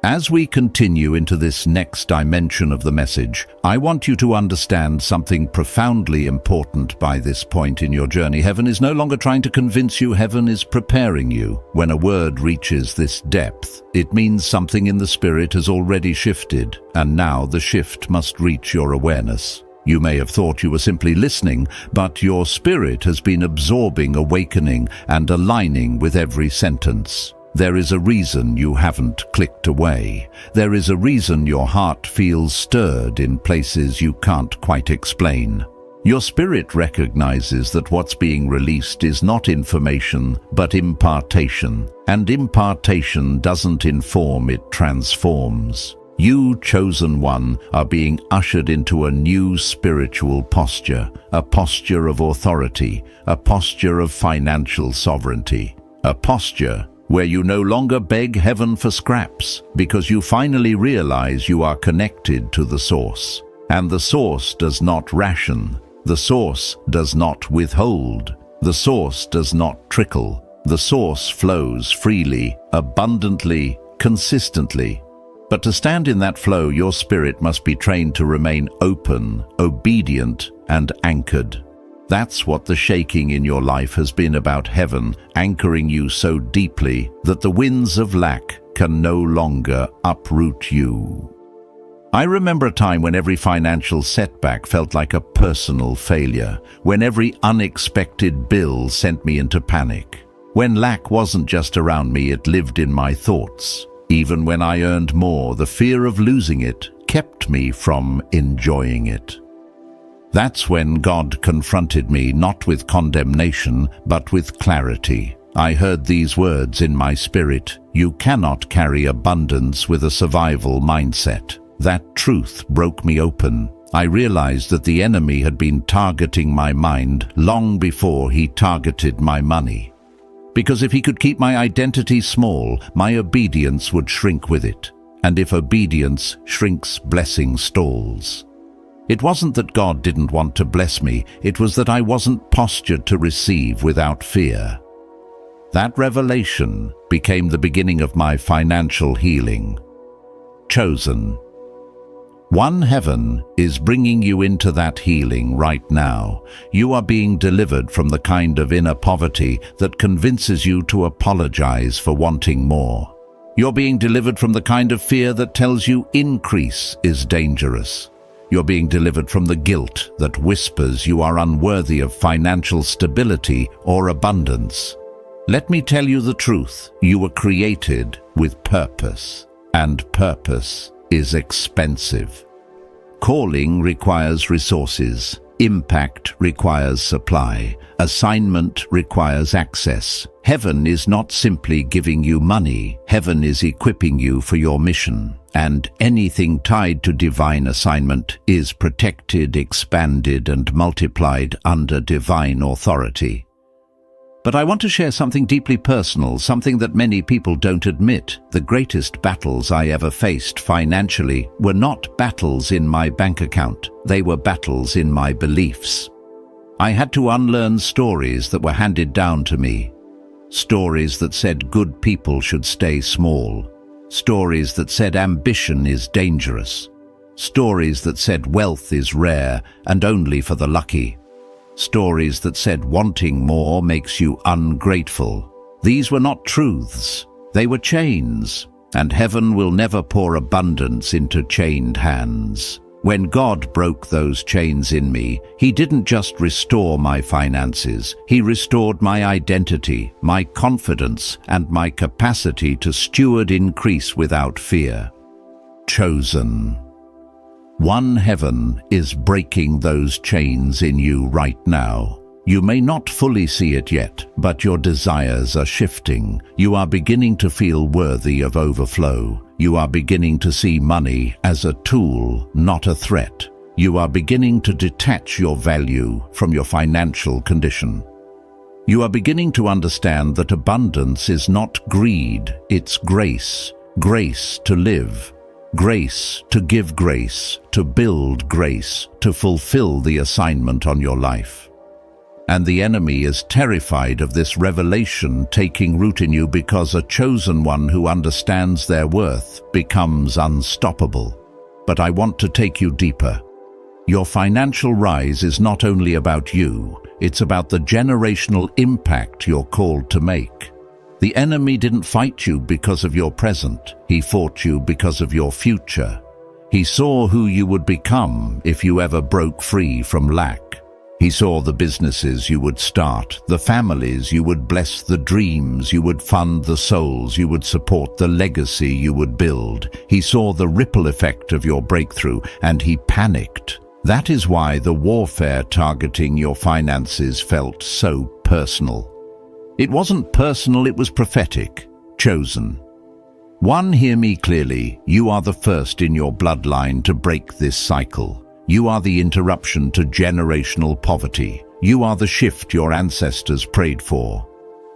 As we continue into this next dimension of the message, I want you to understand something profoundly important by this point in your journey. Heaven is no longer trying to convince you, heaven is preparing you. When a word reaches this depth, it means something in the spirit has already shifted, and now the shift must reach your awareness. You may have thought you were simply listening, but your spirit has been absorbing, awakening, and aligning with every sentence. There is a reason you haven't clicked away. There is a reason your heart feels stirred in places you can't quite explain. Your spirit recognizes that what's being released is not information, but impartation. And impartation doesn't inform, it transforms. You, chosen one, are being ushered into a new spiritual posture, a posture of authority, a posture of financial sovereignty, a posture where you no longer beg heaven for scraps, because you finally realize you are connected to the source. And the source does not ration. The source does not withhold. The source does not trickle. The source flows freely, abundantly, consistently. But to stand in that flow, your spirit must be trained to remain open, obedient, and anchored. That's what the shaking in your life has been about, heaven anchoring you so deeply that the winds of lack can no longer uproot you. I remember a time when every financial setback felt like a personal failure, when every unexpected bill sent me into panic, when lack wasn't just around me, it lived in my thoughts. Even when I earned more, the fear of losing it kept me from enjoying it. That's when God confronted me, not with condemnation, but with clarity. I heard these words in my spirit: you cannot carry abundance with a survival mindset. That truth broke me open. I realized that the enemy had been targeting my mind long before he targeted my money. Because if he could keep my identity small, my obedience would shrink with it. And if obedience shrinks, blessing stalls. It wasn't that God didn't want to bless me, it was that I wasn't postured to receive without fear. That revelation became the beginning of my financial healing. Chosen. One Heaven is bringing you into that healing right now. You are being delivered from the kind of inner poverty that convinces you to apologize for wanting more. You're being delivered from the kind of fear that tells you increase is dangerous. You're being delivered from the guilt that whispers you are unworthy of financial stability or abundance. Let me tell you the truth. You were created with purpose, and purpose is expensive. Calling requires resources. Impact requires supply. Assignment requires access. Heaven is not simply giving you money. Heaven is equipping you for your mission. And anything tied to divine assignment is protected, expanded, and multiplied under divine authority. But I want to share something deeply personal, something that many people don't admit. The greatest battles I ever faced financially were not battles in my bank account. They were battles in my beliefs. I had to unlearn stories that were handed down to me. Stories that said good people should stay small. Stories that said ambition is dangerous. Stories that said wealth is rare and only for the lucky. Stories that said wanting more makes you ungrateful. These were not truths. They were chains, and heaven will never pour abundance into chained hands. When God broke those chains in me, He didn't just restore my finances. He restored my identity, my confidence, and my capacity to steward increase without fear. Chosen. One Heaven is breaking those chains in you right now. You may not fully see it yet, but your desires are shifting. You are beginning to feel worthy of overflow. You are beginning to see money as a tool, not a threat. You are beginning to detach your value from your financial condition. You are beginning to understand that abundance is not greed, it's grace. Grace to live. Grace, to give grace, to build grace, to fulfill the assignment on your life. And the enemy is terrified of this revelation taking root in you because a chosen one who understands their worth becomes unstoppable. But I want to take you deeper. Your financial rise is not only about you, it's about the generational impact you're called to make. The enemy didn't fight you because of your present, he fought you because of your future. He saw who you would become if you ever broke free from lack. He saw the businesses you would start, the families you would bless, the dreams you would fund, the souls you would support, the legacy you would build. He saw the ripple effect of your breakthrough, and he panicked. That is why the warfare targeting your finances felt so personal. It wasn't personal, it was prophetic, chosen. One, hear me clearly, you are the first in your bloodline to break this cycle. You are the interruption to generational poverty. You are the shift your ancestors prayed for.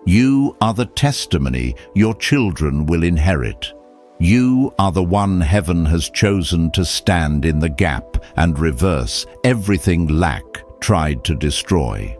You are the testimony your children will inherit. You are the one heaven has chosen to stand in the gap and reverse everything lack tried to destroy.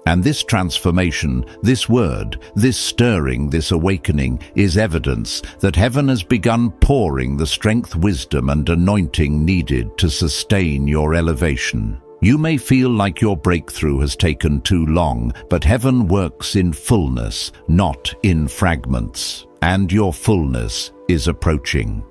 And this transformation, this word, this stirring, this awakening is evidence that heaven has begun pouring the strength, wisdom, and anointing needed to sustain your elevation. You may feel like your breakthrough has taken too long, but heaven works in fullness, not in fragments, and your fullness is approaching.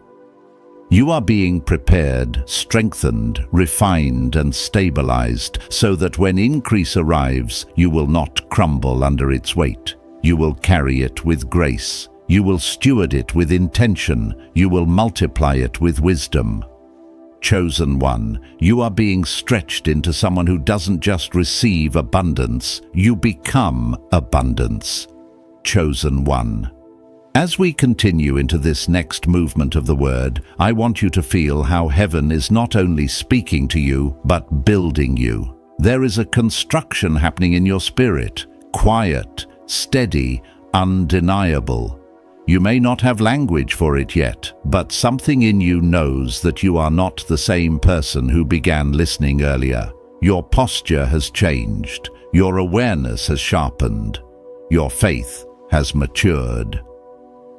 You are being prepared, strengthened, refined, and stabilized so that when increase arrives, you will not crumble under its weight. You will carry it with grace. You will steward it with intention. You will multiply it with wisdom. Chosen one, you are being stretched into someone who doesn't just receive abundance, you become abundance. Chosen one. As we continue into this next movement of the word, I want you to feel how heaven is not only speaking to you, but building you. There is a construction happening in your spirit, quiet, steady, undeniable. You may not have language for it yet, but something in you knows that you are not the same person who began listening earlier. Your posture has changed. Your awareness has sharpened. Your faith has matured.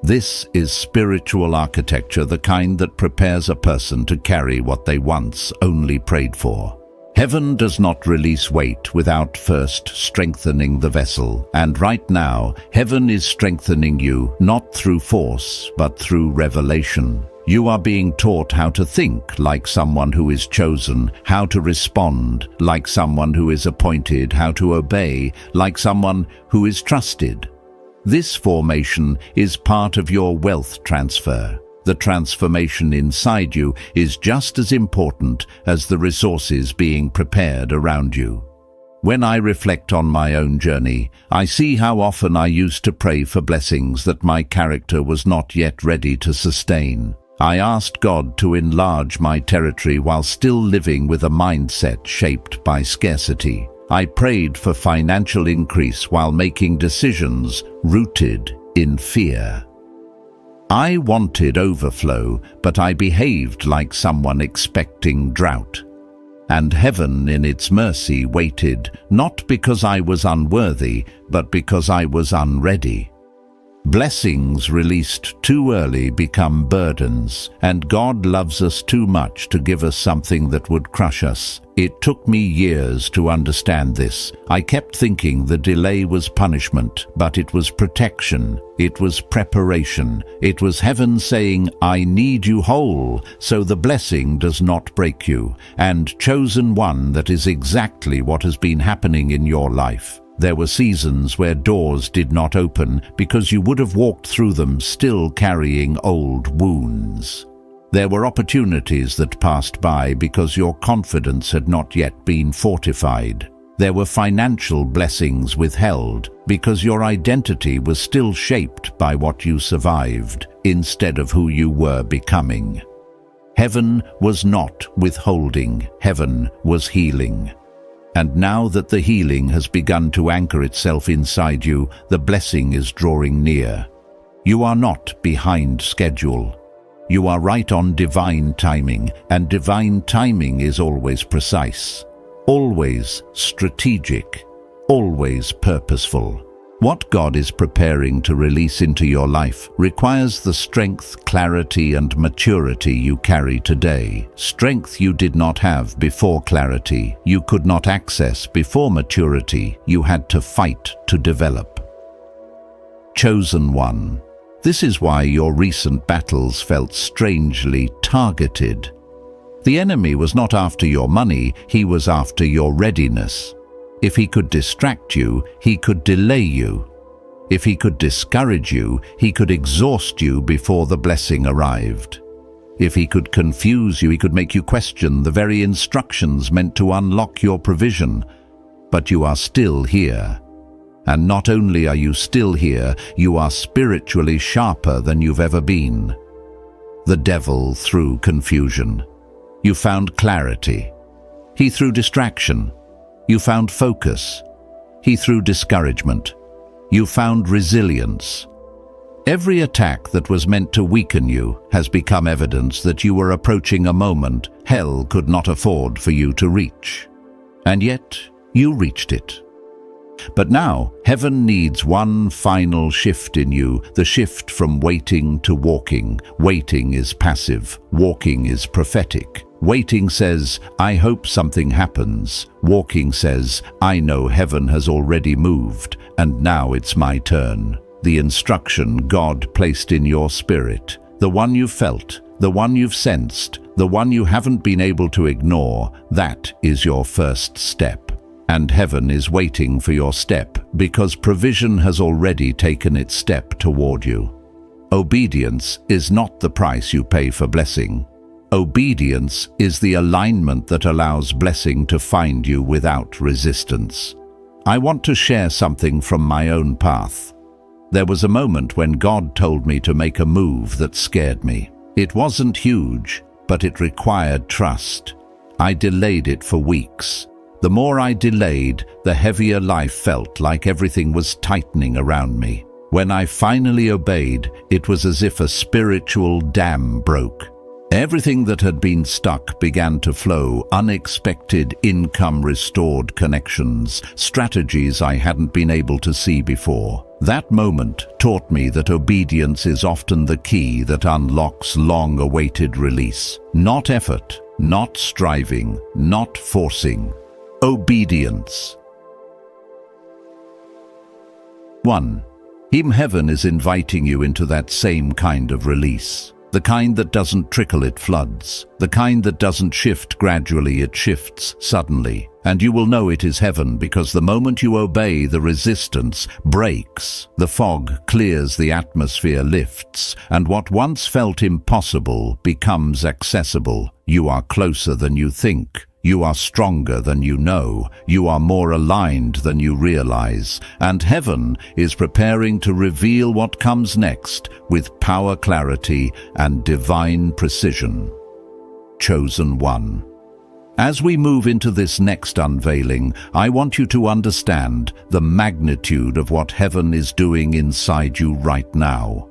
This is spiritual architecture, the kind that prepares a person to carry what they once only prayed for. Heaven does not release weight without first strengthening the vessel, and right now, heaven is strengthening you not through force, but through revelation. You are being taught how to think like someone who is chosen, how to respond like someone who is appointed, how to obey like someone who is trusted. This formation is part of your wealth transfer. The transformation inside you is just as important as the resources being prepared around you. When I reflect on my own journey, I see how often I used to pray for blessings that my character was not yet ready to sustain. I asked God to enlarge my territory while still living with a mindset shaped by scarcity. I prayed for financial increase while making decisions rooted in fear. I wanted overflow, but I behaved like someone expecting drought. And heaven in its mercy waited, not because I was unworthy, but because I was unready. Blessings released too early become burdens, and God loves us too much to give us something that would crush us. It took me years to understand this. I kept thinking the delay was punishment, but it was protection. It was preparation. It was heaven saying, I need you whole, so the blessing does not break you. And chosen one, that is exactly what has been happening in your life. There were seasons where doors did not open because you would have walked through them still carrying old wounds. There were opportunities that passed by because your confidence had not yet been fortified. There were financial blessings withheld because your identity was still shaped by what you survived instead of who you were becoming. Heaven was not withholding, heaven was healing. And now that the healing has begun to anchor itself inside you, the blessing is drawing near. You are not behind schedule. You are right on divine timing, and divine timing is always precise, always strategic, always purposeful. What God is preparing to release into your life requires the strength, clarity, and maturity you carry today. Strength you did not have before clarity, you could not access before maturity, you had to fight to develop. Chosen one. This is why your recent battles felt strangely targeted. The enemy was not after your money, he was after your readiness. If he could distract you, he could delay you. If he could discourage you, he could exhaust you before the blessing arrived. If he could confuse you, he could make you question the very instructions meant to unlock your provision. But you are still here. And not only are you still here, you are spiritually sharper than you've ever been. The devil threw confusion. You found clarity. He threw distraction. You found focus. He threw discouragement. You found resilience. Every attack that was meant to weaken you has become evidence that you were approaching a moment hell could not afford for you to reach. And yet, you reached it. But now, heaven needs one final shift in you, the shift from waiting to walking. Waiting is passive. Walking is prophetic. Waiting says, I hope something happens. Walking says, I know heaven has already moved, and now it's my turn. The instruction God placed in your spirit, the one you felt, the one you've sensed, the one you haven't been able to ignore, that is your first step. And heaven is waiting for your step, because provision has already taken its step toward you. Obedience is not the price you pay for blessing. Obedience is the alignment that allows blessing to find you without resistance. I want to share something from my own path. There was a moment when God told me to make a move that scared me. It wasn't huge, but it required trust. I delayed it for weeks. The more I delayed, the heavier life felt, like everything was tightening around me. When I finally obeyed, it was as if a spiritual dam broke. Everything that had been stuck began to flow, unexpected income restored connections, strategies I hadn't been able to see before. That moment taught me that obedience is often the key that unlocks long-awaited release. Not effort, not striving, not forcing. Obedience. 1. Heaven is inviting you into that same kind of release. The kind that doesn't trickle, it floods. The kind that doesn't shift gradually, it shifts suddenly. And you will know it is heaven because the moment you obey, the resistance breaks. The fog clears, the atmosphere lifts, and what once felt impossible becomes accessible. You are closer than you think. You are stronger than you know. You are more aligned than you realize. And heaven is preparing to reveal what comes next with power, clarity, and divine precision. Chosen one. As we move into this next unveiling, I want you to understand the magnitude of what heaven is doing inside you right now.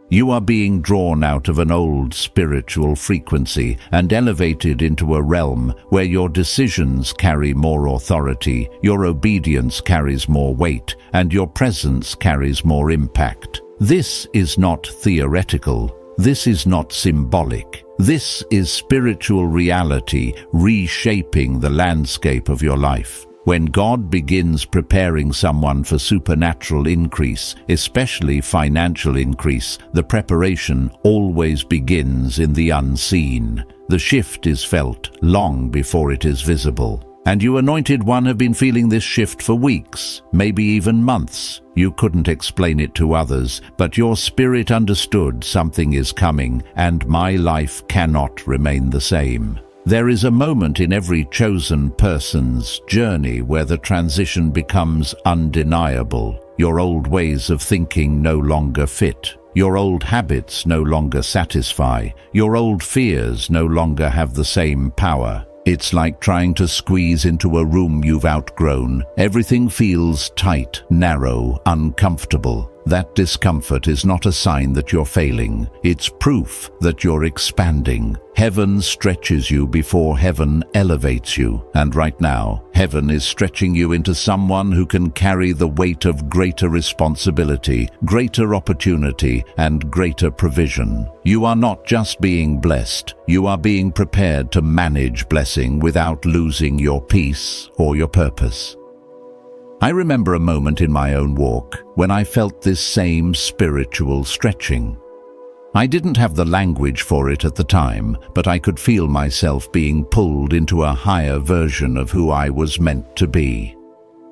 You are being drawn out of an old spiritual frequency and elevated into a realm where your decisions carry more authority, your obedience carries more weight, and your presence carries more impact. This is not theoretical. This is not symbolic. This is spiritual reality reshaping the landscape of your life. When God begins preparing someone for supernatural increase, especially financial increase, the preparation always begins in the unseen. The shift is felt long before it is visible. And you anointed one have been feeling this shift for weeks, maybe even months. You couldn't explain it to others, but your spirit understood something is coming, and my life cannot remain the same. There is a moment in every chosen person's journey where the transition becomes undeniable. Your old ways of thinking no longer fit. Your old habits no longer satisfy. Your old fears no longer have the same power. It's like trying to squeeze into a room you've outgrown. Everything feels tight, narrow, uncomfortable. That discomfort is not a sign that you're failing. It's proof that you're expanding. Heaven stretches you before heaven elevates you. And right now, heaven is stretching you into someone who can carry the weight of greater responsibility, greater opportunity, and greater provision. You are not just being blessed, you are being prepared to manage blessing without losing your peace or your purpose. I remember a moment in my own walk when I felt this same spiritual stretching. I didn't have the language for it at the time, but I could feel myself being pulled into a higher version of who I was meant to be.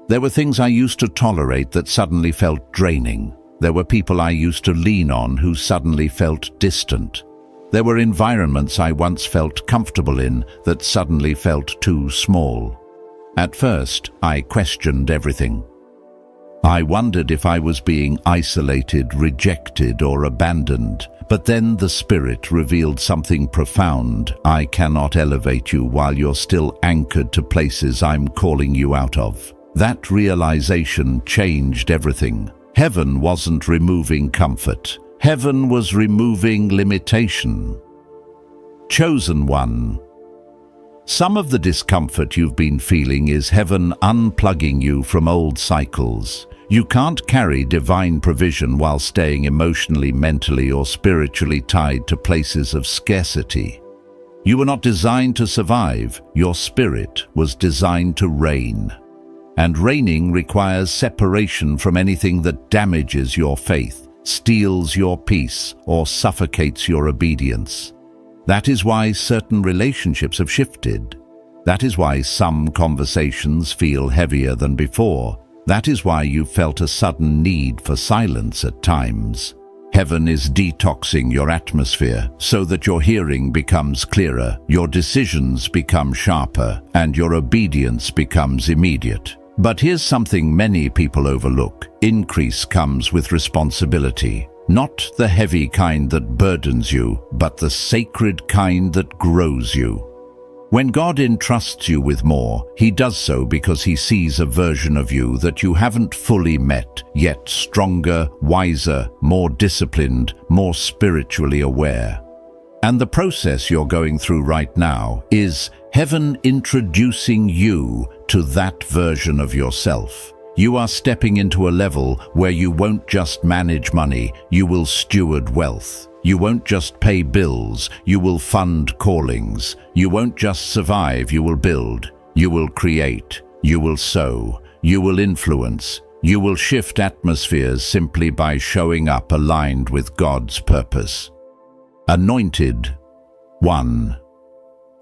There were things I used to tolerate that suddenly felt draining. There were people I used to lean on who suddenly felt distant. There were environments I once felt comfortable in that suddenly felt too small. At first, I questioned everything. I wondered if I was being isolated, rejected, or abandoned. But then the Spirit revealed something profound. I cannot elevate you while you're still anchored to places I'm calling you out of. That realization changed everything. Heaven wasn't removing comfort. Heaven was removing limitation. Chosen one. Some of the discomfort you've been feeling is heaven unplugging you from old cycles. You can't carry divine provision while staying emotionally, mentally, or spiritually tied to places of scarcity. You were not designed to survive. Your spirit was designed to reign. And reigning requires separation from anything that damages your faith, steals your peace, or suffocates your obedience. That is why certain relationships have shifted. That is why some conversations feel heavier than before. That is why you felt a sudden need for silence at times. Heaven is detoxing your atmosphere so that your hearing becomes clearer, your decisions become sharper, and your obedience becomes immediate. But here's something many people overlook. Increase comes with responsibility. Not the heavy kind that burdens you, but the sacred kind that grows you. When God entrusts you with more, He does so because He sees a version of you that you haven't fully met, yet stronger, wiser, more disciplined, more spiritually aware. And the process you're going through right now is heaven introducing you to that version of yourself. You are stepping into a level where you won't just manage money, you will steward wealth. You won't just pay bills, you will fund callings. You won't just survive, you will build. You will create. You will sow. You will influence. You will shift atmospheres simply by showing up aligned with God's purpose. Anointed. 1.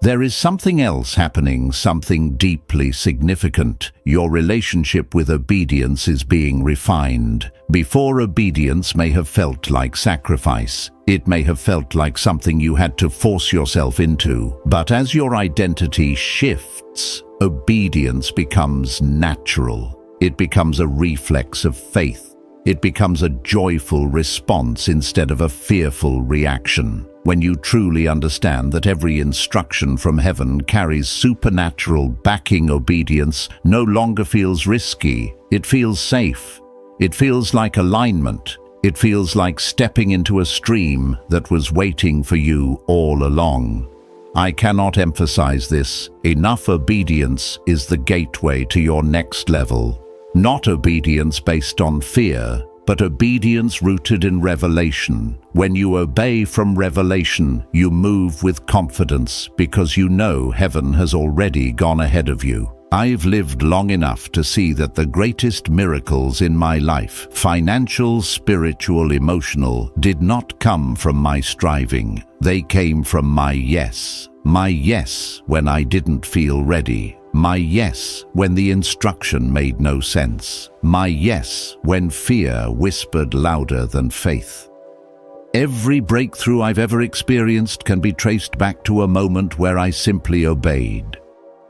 There is something else happening, something deeply significant. Your relationship with obedience is being refined. Before, obedience may have felt like sacrifice. It may have felt like something you had to force yourself into. But as your identity shifts, obedience becomes natural. It becomes a reflex of faith. It becomes a joyful response instead of a fearful reaction. When you truly understand that every instruction from heaven carries supernatural backing, obedience no longer feels risky. It feels safe. It feels like alignment. It feels like stepping into a stream that was waiting for you all along. I cannot emphasize this. Enough obedience is the gateway to your next level. Not obedience based on fear, but obedience rooted in revelation. When you obey from revelation, you move with confidence because you know heaven has already gone ahead of you. I've lived long enough to see that the greatest miracles in my life, financial, spiritual, emotional, did not come from my striving. They came from my yes. My yes when I didn't feel ready. My yes when the instruction made no sense. My yes when fear whispered louder than faith. Every breakthrough I've ever experienced can be traced back to a moment where I simply obeyed.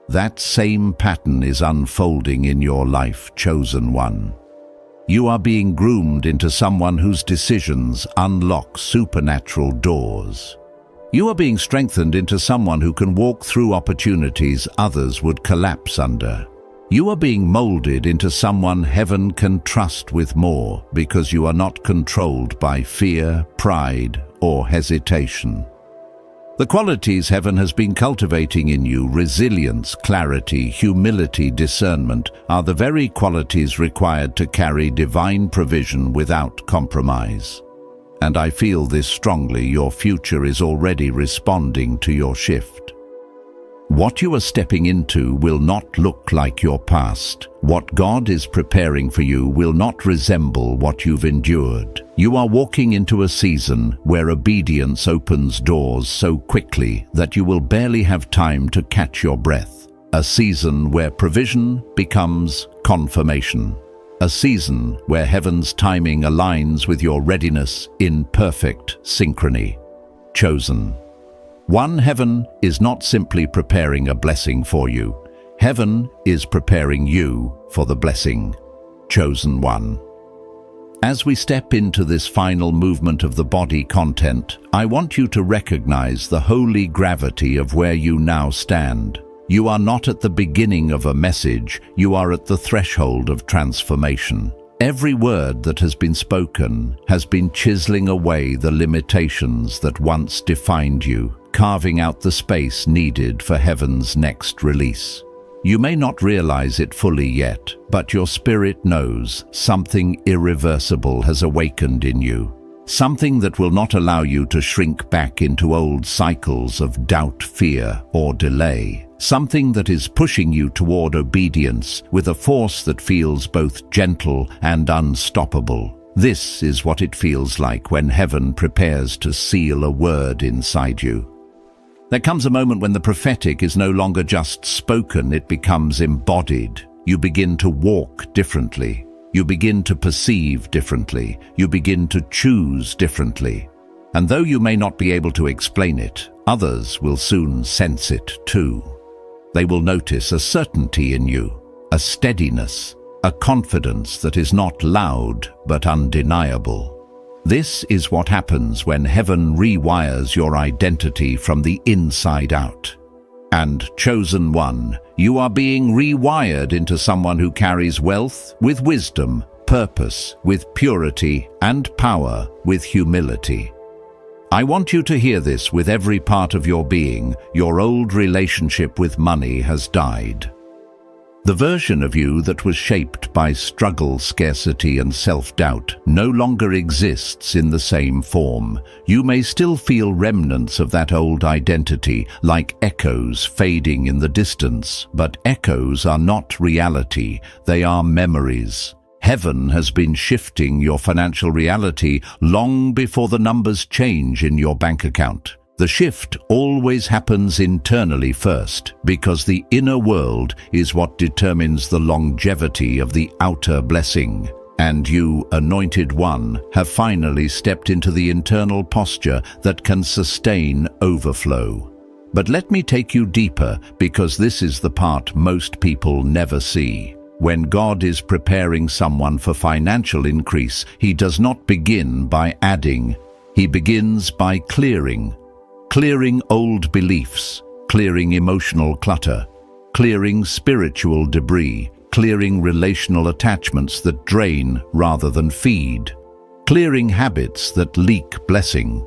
That same pattern is unfolding in your life, chosen one. You are being groomed into someone whose decisions unlock supernatural doors. You are being strengthened into someone who can walk through opportunities others would collapse under. You are being molded into someone heaven can trust with more because you are not controlled by fear, pride, or hesitation. The qualities heaven has been cultivating in you, resilience, clarity, humility, discernment, are the very qualities required to carry divine provision without compromise. And I feel this strongly, your future is already responding to your shift. What you are stepping into will not look like your past. What God is preparing for you will not resemble what you've endured. You are walking into a season where obedience opens doors so quickly that you will barely have time to catch your breath. A season where provision becomes confirmation. A season where heaven's timing aligns with your readiness in perfect synchrony. Chosen. One, heaven is not simply preparing a blessing for you. Heaven is preparing you for the blessing. Chosen one. As we step into this final movement of the body content, I want you to recognize the holy gravity of where you now stand. You are not at the beginning of a message, you are at the threshold of transformation. Every word that has been spoken has been chiseling away the limitations that once defined you, carving out the space needed for heaven's next release. You may not realize it fully yet, but your spirit knows something irreversible has awakened in you. Something that will not allow you to shrink back into old cycles of doubt, fear, or delay. Something that is pushing you toward obedience with a force that feels both gentle and unstoppable. This is what it feels like when heaven prepares to seal a word inside you. There comes a moment when the prophetic is no longer just spoken, it becomes embodied. You begin to walk differently. You begin to perceive differently. You begin to choose differently. And though you may not be able to explain it, others will soon sense it too. They will notice a certainty in you, a steadiness, a confidence that is not loud but undeniable. This is what happens when heaven rewires your identity from the inside out. And chosen one, you are being rewired into someone who carries wealth with wisdom, purpose with purity, and power with humility. I want you to hear this with every part of your being. Your old relationship with money has died. The version of you that was shaped by struggle, scarcity, and self-doubt no longer exists in the same form. You may still feel remnants of that old identity, like echoes fading in the distance, but echoes are not reality, they are memories. Heaven has been shifting your financial reality long before the numbers change in your bank account. The shift always happens internally first, because the inner world is what determines the longevity of the outer blessing. And you, anointed one, have finally stepped into the internal posture that can sustain overflow. But let me take you deeper, because this is the part most people never see. When God is preparing someone for financial increase, He does not begin by adding. He begins by clearing. Clearing old beliefs, clearing emotional clutter, clearing spiritual debris, clearing relational attachments that drain rather than feed, clearing habits that leak blessing.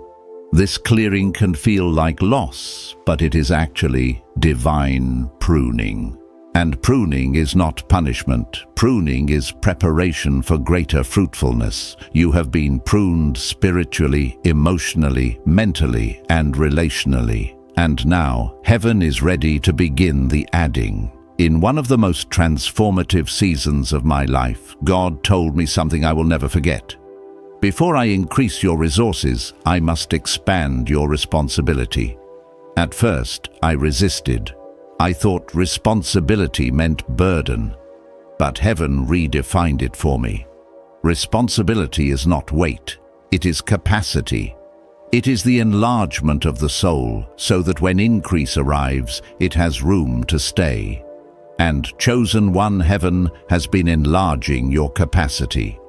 This clearing can feel like loss, but it is actually divine pruning. And pruning is not punishment. Pruning is preparation for greater fruitfulness. You have been pruned spiritually, emotionally, mentally, and relationally. And now, heaven is ready to begin the adding. In one of the most transformative seasons of my life, God told me something I will never forget. Before I increase your resources, I must expand your responsibility. At first, I resisted. I thought responsibility meant burden, but heaven redefined it for me. Responsibility is not weight, it is capacity. It is the enlargement of the soul, so that when increase arrives, it has room to stay. And chosen one, heaven has been enlarging your capacity.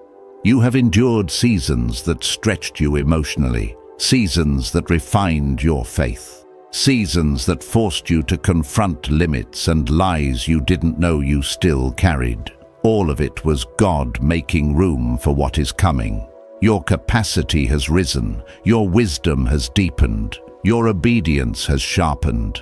You have endured seasons that stretched you emotionally, seasons that refined your faith. Seasons that forced you to confront limits and lies you didn't know you still carried. All of it was God making room for what is coming. Your capacity has risen, your wisdom has deepened, your obedience has sharpened.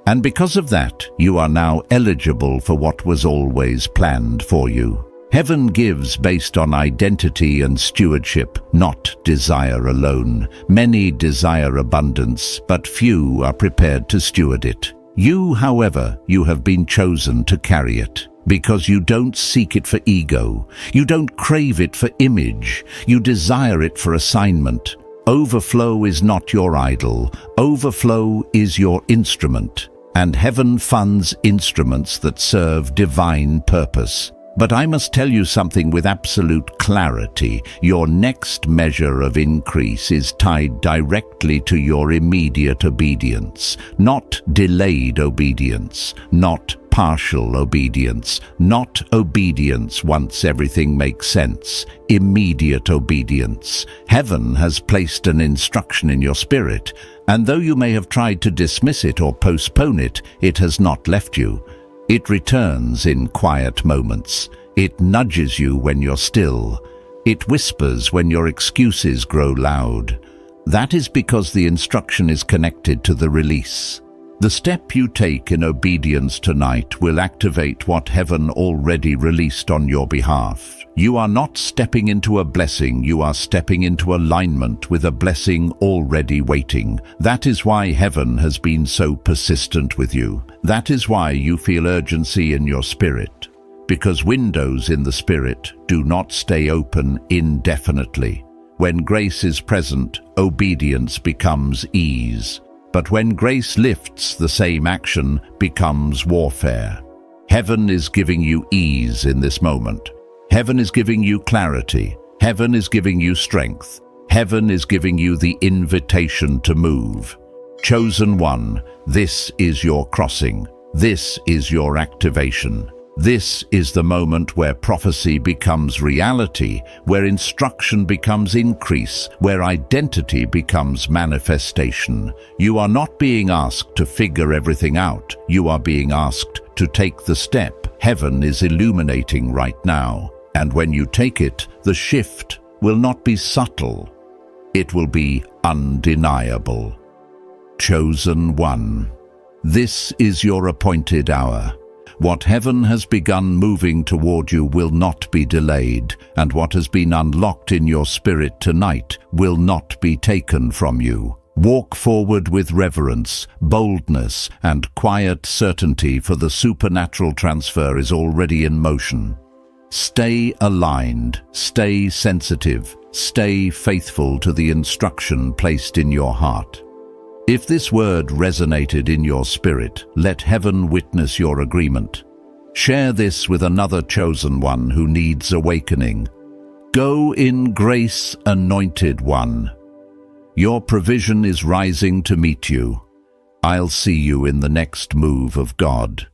And because of that, you are now eligible for what was always planned for you. Heaven gives based on identity and stewardship, not desire alone. Many desire abundance, but few are prepared to steward it. You, however, you have been chosen to carry it. Because you don't seek it for ego. You don't crave it for image. You desire it for assignment. Overflow is not your idol. Overflow is your instrument. And heaven funds instruments that serve divine purpose. But I must tell you something with absolute clarity. Your next measure of increase is tied directly to your immediate obedience, not delayed obedience, not partial obedience, not obedience once everything makes sense, immediate obedience. Heaven has placed an instruction in your spirit, and though you may have tried to dismiss it or postpone it, it has not left you. It returns in quiet moments. It nudges you when you're still. It whispers when your excuses grow loud. That is because the instruction is connected to the release. The step you take in obedience tonight will activate what heaven already released on your behalf. You are not stepping into a blessing, you are stepping into alignment with a blessing already waiting. That is why heaven has been so persistent with you. That is why you feel urgency in your spirit. Because windows in the spirit do not stay open indefinitely. When grace is present, obedience becomes ease. But when grace lifts, the same action becomes warfare. Heaven is giving you ease in this moment. Heaven is giving you clarity. Heaven is giving you strength. Heaven is giving you the invitation to move. Chosen one, this is your crossing. This is your activation. This is the moment where prophecy becomes reality, where instruction becomes increase, where identity becomes manifestation. You are not being asked to figure everything out. You are being asked to take the step heaven is illuminating right now. And when you take it, the shift will not be subtle. It will be undeniable. Chosen one. This is your appointed hour. What heaven has begun moving toward you will not be delayed, and what has been unlocked in your spirit tonight will not be taken from you. Walk forward with reverence, boldness, and quiet certainty, for the supernatural transfer is already in motion. Stay aligned, stay sensitive, stay faithful to the instruction placed in your heart. If this word resonated in your spirit, let heaven witness your agreement. Share this with another chosen one who needs awakening. Go in grace, anointed one. Your provision is rising to meet you. I'll see you in the next move of God.